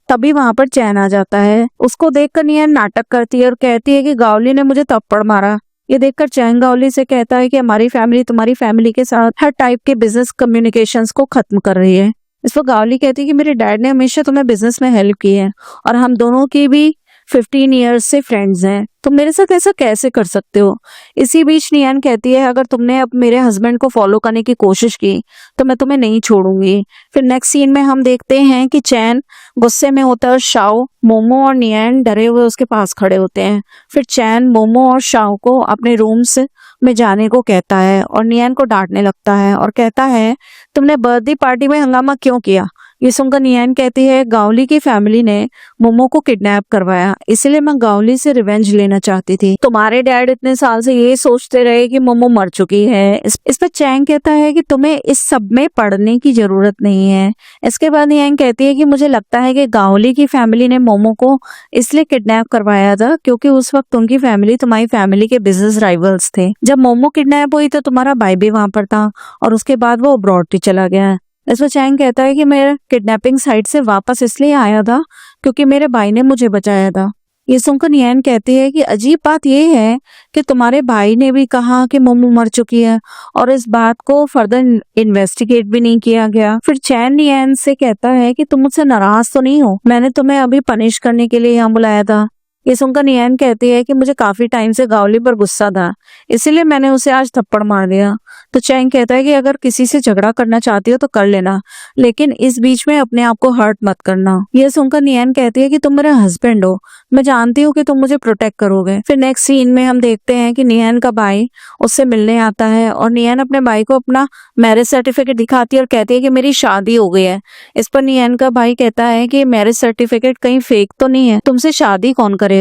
तभी वहां पर चैन आ जाता है। उसको देखकर नियन नाटक करती है और कहती है कि गावली ने मुझे थप्पड़ मारा। ये देखकर चैन गावली से कहता है कि हमारी फैमिली तुम्हारी फैमिली के साथ हर टाइप के बिजनेस कम्युनिकेशंस को खत्म कर रही है। इस पर गावली कहती है कि मेरे डैड ने हमेशा तुम्हें बिजनेस में हेल्प की है और हम दोनों की भी 15 ईयर्स से फ्रेंड्स हैं, तुम मेरे साथ ऐसा कैसे कर सकते हो। इसी बीच नियन कहती है अगर तुमने अब मेरे हस्बैंड को फॉलो करने की कोशिश की तो मैं तुम्हें नहीं छोड़ूंगी। फिर नेक्स्ट सीन में हम देखते हैं कि चैन गुस्से में होता है और शाओ, मोमो और नियन डरे हुए उसके पास खड़े होते हैं। फिर चैन मोमो और शाओ को अपने रूम्स में जाने को कहता है और नियन को डांटने लगता है और कहता है तुमने बर्थडे पार्टी में हंगामा क्यों किया। ये सुनकर नियन कहती है गावली की फैमिली ने मोमो को किडनैप करवाया, इसलिए मैं गावली से रिवेंज लेना चाहती थी। तुम्हारे डैड इतने साल से ये सोचते रहे कि मोमो मर चुकी है। इस पर चैंग कहता है कि तुम्हें इस सब में पढ़ने की जरूरत नहीं है। इसके बाद नियन कहती है कि मुझे लगता है कि गावली की फैमिली ने मोमो को इसलिए किडनैप करवाया था क्योंकि उस वक्त उनकी फैमिली तुम्हारी फैमिली के बिजनेस राइवल्स थे। जब मोमो किडनैप हुई तो तुम्हारा भाई भी वहां पर था और उसके बाद वो अब्रॉड भी चला गया। इसमें चैंग कहता है कि मेरा किडनैपिंग साइट से वापस इसलिए आया था क्योंकि मेरे भाई ने मुझे बचाया था। ये सुनकर नियन कहती है कि अजीब बात यह है कि तुम्हारे भाई ने भी कहा कि मोमो मर चुकी है और इस बात को फर्दर इन्वेस्टिगेट भी नहीं किया गया। फिर चैन नियन से कहता है कि तुम मुझसे नाराज तो नहीं हो, मैंने तुम्हें अभी पनिश करने के लिए यहाँ बुलाया था। ये सुनकर नियन कहती है कि मुझे काफी टाइम से गावली पर गुस्सा था, इसीलिए मैंने उसे आज थप्पड़ मार दिया। तो चैंग कहता है कि अगर किसी से झगड़ा करना चाहती हो तो कर लेना, लेकिन इस बीच में अपने आप को हर्ट मत करना। ये सुनकर नियन कहती है कि तुम मेरा हस्बैंड हो, मैं जानती हूँ कि तुम मुझे प्रोटेक्ट करोगे। फिर नेक्स्ट सीन में हम देखते हैं कि नियन का भाई उससे मिलने आता है और नियन अपने भाई को अपना मैरिज सर्टिफिकेट दिखाती है और कहती है कि मेरी शादी हो गई है। इस पर नियन का भाई कहता है कि मैरिज सर्टिफिकेट कहीं फेक तो नहीं है, तुमसे शादी कौन करेगा।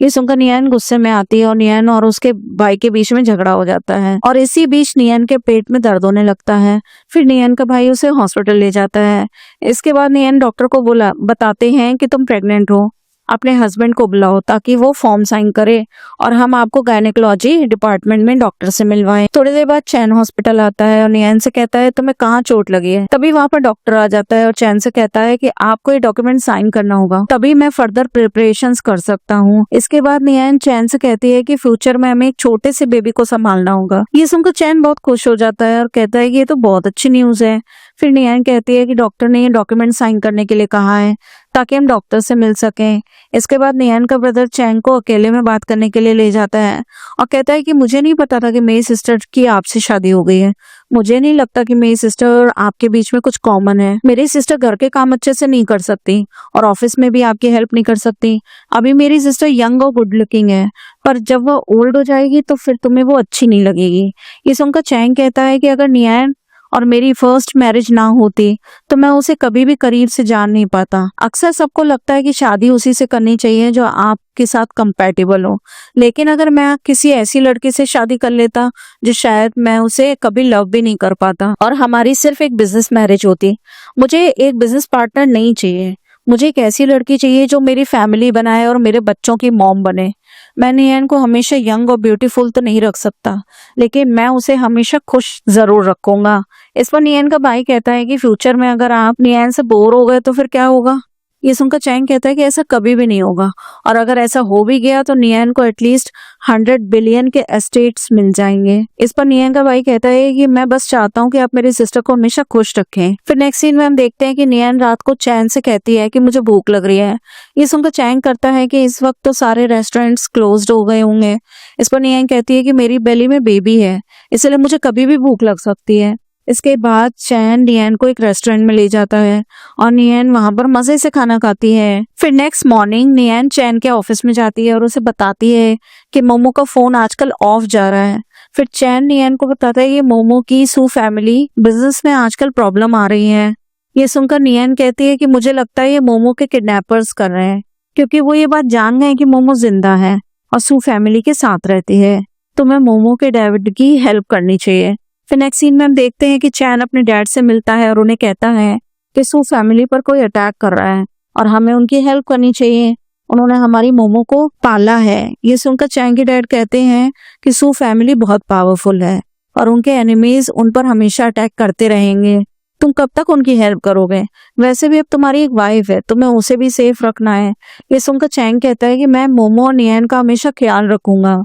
ये सुनकर नियन गुस्से में आती है और नियन और उसके भाई के बीच में झगड़ा हो जाता है और इसी बीच नियन के पेट में दर्द होने लगता है। फिर नियन का भाई उसे हॉस्पिटल ले जाता है। इसके बाद नियन डॉक्टर को बताते हैं कि तुम प्रेग्नेंट हो, अपने हस्बैंड को बुलाओ ताकि वो फॉर्म साइन करे और हम आपको गायनेकोलॉजी डिपार्टमेंट में डॉक्टर से मिलवाएं। थोड़ी देर बाद चैन हॉस्पिटल आता है और नियन से कहता है तुम्हें कहाँ चोट लगी है। तभी वहाँ पर डॉक्टर आ जाता है और चैन से कहता है कि आपको ये डॉक्यूमेंट साइन करना होगा, तभी मैं फर्दर प्रिपरेशंस कर सकता हूँ। इसके बाद नियन चैन से कहती है कि फ्यूचर में हमें एक छोटे से बेबी को संभालना होगा। ये सुनकर चैन बहुत खुश हो जाता है और कहता है कि ये तो बहुत अच्छी न्यूज है। फिर नियन कहती है कि डॉक्टर ने ये डॉक्यूमेंट साइन करने के लिए कहा है ताकि हम डॉक्टर से मिल सकें। इसके बाद नियन का ब्रदर चैंग को अकेले में बात करने के लिए ले जाता है और कहता है कि मुझे नहीं पता था कि मेरी सिस्टर की आपसे शादी हो गई है, मुझे नहीं लगता कि मेरी सिस्टर और आपके बीच में कुछ कॉमन है। मेरी सिस्टर घर के काम अच्छे से नहीं कर सकती और ऑफिस में भी आपकी हेल्प नहीं कर सकती। अभी मेरी सिस्टर यंग और गुड लुकिंग है, पर जब वो ओल्ड हो जाएगी तो फिर तुम्हें वो अच्छी नहीं लगेगी। ये सुनकर चैंग कहता है कि अगर नियन और मेरी फर्स्ट मैरिज ना होती तो मैं उसे कभी भी करीब से जान नहीं पाता। अक्सर सबको लगता है कि शादी उसी से करनी चाहिए जो आपके साथ कंपैटिबल हो, लेकिन अगर मैं किसी ऐसी लड़की से शादी कर लेता जो शायद मैं उसे कभी लव भी नहीं कर पाता और हमारी सिर्फ एक बिजनेस मैरिज होती। मुझे एक बिजनेस पार्टनर नहीं चाहिए, मुझे एक ऐसी लड़की चाहिए जो मेरी फैमिली बनाए और मेरे बच्चों की मॉम बने। मैं नियन को हमेशा यंग और ब्यूटीफुल तो नहीं रख सकता, लेकिन मैं उसे हमेशा खुश जरूर रखूंगा। इस पर नियन का भाई कहता है कि फ्यूचर में अगर आप नियन से बोर हो गए तो फिर क्या होगा। ये सुनकर चैंग कहता है कि ऐसा कभी भी नहीं होगा, और अगर ऐसा हो भी गया तो नियन को एटलीस्ट 100 बिलियन के एस्टेट्स मिल जाएंगे। इस पर नियन का भाई कहता है कि मैं बस चाहता हूँ कि आप मेरी सिस्टर को हमेशा खुश रखें। फिर नेक्स्ट सीन में हम देखते हैं कि नियन रात को चैन से कहती है कि मुझे भूख लग रही है। ये सुनकर चैंग करता है कि इस वक्त तो सारे रेस्टोरेंट्स क्लोज्ड हो गए होंगे। इस पर नियन कहती है कि मेरी बेली में बेबी है, इसलिए मुझे कभी भी भूख लग सकती है। इसके बाद चैन नियन को एक रेस्टोरेंट में ले जाता है और नियन वहां पर मजे से खाना खाती है। फिर नेक्स्ट मॉर्निंग नियन चैन के ऑफिस में जाती है और उसे बताती है कि मोमो का फोन आजकल ऑफ जा रहा है। फिर चैन नियन को बताता है कि मोमो की सू फैमिली बिजनेस में आजकल प्रॉब्लम आ रही है। ये सुनकर नियन कहती है कि मुझे लगता है ये मोमो के किडनैपर्स कर रहे हैं, क्योंकि वो ये बात जान गए कि मोमो जिंदा है और सू फैमिली के साथ रहती है। तो मैं मोमो के डैड की हेल्प करनी चाहिए। फिर नेक्स्ट सीन में हम देखते हैं कि चैन अपने डैड से मिलता है और उन्हें कहता है कि सू फैमिली पर कोई अटैक कर रहा है और हमें उनकी हेल्प करनी चाहिए, उन्होंने हमारी मोमो को पाला है। ये सुनकर चैन के डैड कहते हैं कि सू फैमिली बहुत पावरफुल है और उनके एनिमीज उन पर हमेशा अटैक करते रहेंगे, तुम कब तक उनकी हेल्प करोगे, वैसे भी अब तुम्हारी एक वाइफ है, तुम्हें उसे भी सेफ रखना है। ये सुनकर चैन कहता है कि मैं मोमो और नियन का हमेशा ख्याल रखूंगा।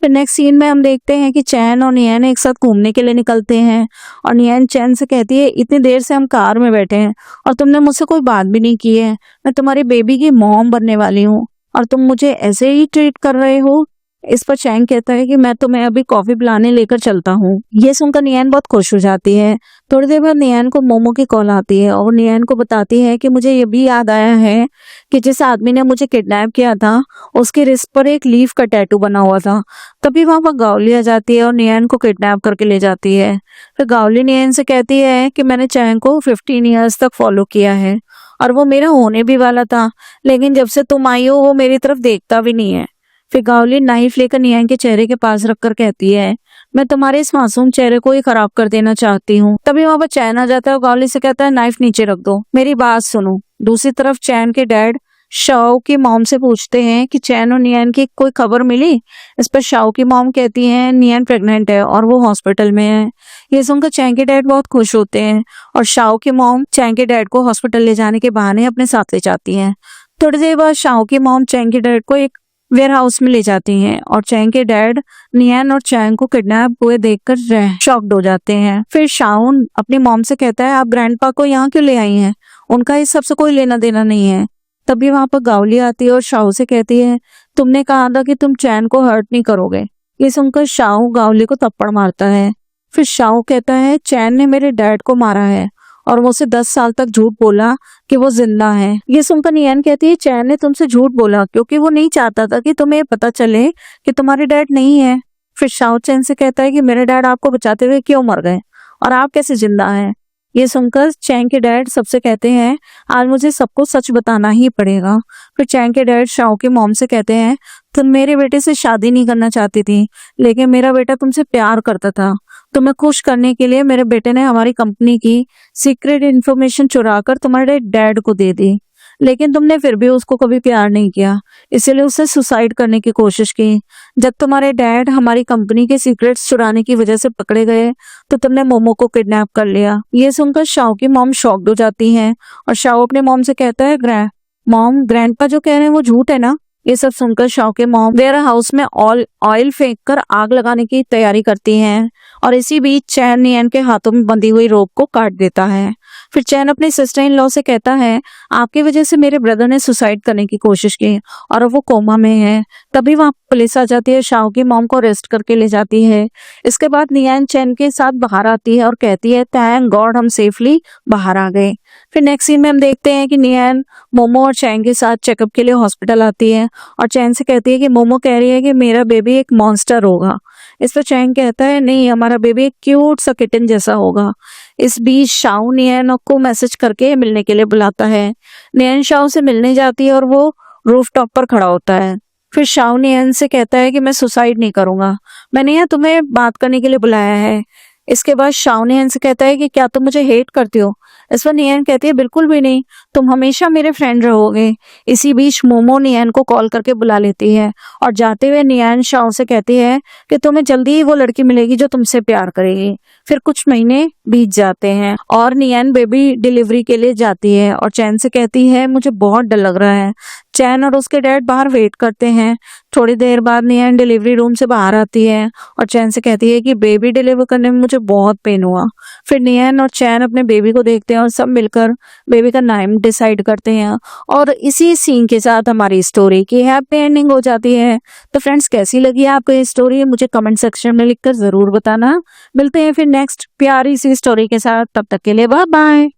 फिर नेक्स्ट सीन में हम देखते हैं कि चैन और नियन एक साथ घूमने के लिए निकलते हैं और नियन चैन से कहती है इतनी देर से हम कार में बैठे हैं और तुमने मुझसे कोई बात भी नहीं की है, मैं तुम्हारी बेबी की मॉम बनने वाली हूँ और तुम मुझे ऐसे ही ट्रीट कर रहे हो। इस पर चैंग कहता है कि मैं तुम्हें अभी कॉफी पिलाने लेकर चलता हूँ। ये सुनकर नियन बहुत खुश हो जाती है। थोड़ी देर बाद नियन को मोमो की कॉल आती है और नियन को बताती है कि मुझे ये भी याद आया है कि जिस आदमी ने मुझे किडनैप किया था उसके रिस्ट पर एक लीफ का टैटू बना हुआ था। तभी वहां पर गावली आ जाती है और नियन को किडनैप करके ले जाती है। फिर गावली नियन से कहती है कि मैंने चैंग को 15 ईयर्स तक फॉलो किया है और वो मेरा होने भी वाला था, लेकिन जब से तुम आई हो वो मेरी तरफ देखता भी नहीं है। फिर गावली नाइफ लेकर नियन के चेहरे के पास रखकर कहती है मैं तुम्हारे इस मासूम चेहरे को ही खराब कर देना चाहती हूँ। तभी वहां पर चैन आ जाता है और गावली से कहता है नाइफ नीचे रख दो, मेरी बात सुनो। दूसरी तरफ चैन के डैड शाओ की मॉम से पूछते हैं कि चैन और नियन की कोई खबर मिली। इस पर शाओ की मॉम कहती है नियन प्रेग्नेंट है और वो हॉस्पिटल में है। ये सुनकर चैन के डैड बहुत खुश होते हैं और शाओ की मॉम चैन के डैड को हॉस्पिटल ले जाने के बहाने अपने साथ ले जाती है। थोड़ी देर बाद शाओ की मॉम चैन के डैड को एक वेयर हाउस में ले जाती हैं और चैंग के डैड नियन और चैंग को किडनैप हुए देखकर शॉक्ड हो जाते हैं। फिर शाउन अपनी मॉम से कहता है आप ग्रैंडपा को यहाँ क्यों ले आई हैं, उनका इस सबसे कोई लेना देना नहीं है। तभी वहां पर गावली आती है और शाओ से कहती है तुमने कहा था कि तुम चैन को हर्ट नहीं करोगे। ये सुनकर शाओ गावली को थप्पड़ मारता है। फिर शाओ कहता है चैन ने मेरे डैड को मारा है और वो उसे 10 साल तक झूठ बोला कि वो जिंदा है। ये सुनकर नियन कहती है चैन ने तुमसे झूठ बोला क्योंकि वो नहीं चाहता था कि तुम्हें पता चले कि तुम्हारे डैड नहीं है। फिर शाओ चैन से कहता है कि मेरे डैड आपको बचाते हुए क्यों मर गए और आप कैसे जिंदा हैं। ये सुनकर चैंग के डैड सबसे कहते हैं आज मुझे सबको सच बताना ही पड़ेगा। फिर चैंग के डैड शाओ की मॉम से कहते हैं तुम मेरे बेटे से शादी नहीं करना चाहती थी, लेकिन मेरा बेटा तुमसे प्यार करता था। तुम्हें खुश करने के लिए मेरे बेटे ने हमारी कंपनी की सीक्रेट इन्फॉर्मेशन चुराकर तुम्हारे डैड को दे दी, लेकिन तुमने फिर भी उसको कभी प्यार नहीं किया, इसीलिए उसे सुसाइड करने की कोशिश की। जब तुम्हारे डैड हमारी कंपनी के सीक्रेट्स चुराने की वजह से पकड़े गए तो तुमने मोमो को किडनैप कर लिया। ये सुनकर शाओ की मॉम शॉक्ड हो जाती हैं और शाओ अपने मॉम से कहता है ग्रैंडपा जो कह रहे हैं वो झूठ है ना। ये सब सुनकर शाओ के मॉम वेयर हाउस में ऑयल फेंक कर आग लगाने की तैयारी करती हैं और इसी बीच चैन नियन के हाथों में बंधी हुई रोप को काट देता है। फिर चैन अपनी सिस्टर इन लॉ से कहता है आपकी वजह से मेरे ब्रदर ने सुसाइड करने की कोशिश की और वो कोमा में है। तभी वहां पुलिस आ जाती है, शाओ की मॉम को अरेस्ट करके ले जाती है। इसके बाद नियन चैन के साथ बाहर आती है और कहती है थैंक गॉड हम सेफली बाहर आ गए। फिर नेक्स्ट सीन में हम देखते हैं कि नियन मोमो और चैन के साथ चेकअप के लिए हॉस्पिटल आती है और चैन से कहती है कि मोमो कह रही है कि मेरा बेबी एक मॉन्स्टर होगा। इस पर चैंग कहता है नहीं, हमारा बेबी एक क्यूट सा किटन जैसा होगा। इस बीच शाओ नियन को मैसेज करके मिलने के लिए बुलाता है। नियन शाओ से मिलने जाती है और वो रूफटॉप पर खड़ा होता है। फिर शाओ नियन से कहता है कि मैं सुसाइड नहीं करूंगा, मैंने यहाँ तुम्हें बात करने के लिए बुलाया है। इसके बाद शाओ नियन से कहता है कि क्या तुम मुझे हेट करती हो? इस पर नियन कहती है बिल्कुल भी नहीं, तुम हमेशा मेरे फ्रेंड रहोगे। इसी बीच मोमो नियन को कॉल करके बुला लेती है और जाते हुए नियन शाओ से कहती है कि तुम्हें जल्दी ही वो लड़की मिलेगी जो तुमसे प्यार करेगी। फिर कुछ महीने बीत जाते हैं और नियन बेबी डिलीवरी के लिए जाती है और चैन से कहती है मुझे बहुत डर लग रहा है। चैन और उसके डैड बाहर वेट करते हैं। थोड़ी देर बाद नियन डिलीवरी रूम से बाहर आती है और चैन से कहती है कि बेबी डिलीवर करने में मुझे बहुत पेन हुआ। फिर नियन और चैन अपने बेबी को देखते हैं और सब मिलकर बेबी का नाम डिसाइड करते हैं और इसी सीन के साथ हमारी स्टोरी की हैप्पी एंडिंग हो जाती है। तो फ्रेंड्स, कैसी लगी आपको ये स्टोरी मुझे कमेंट सेक्शन में लिखकर जरूर बताना। मिलते हैं फिर नेक्स्ट प्यारी सी स्टोरी के साथ, तब तक के लिए बाय बाय।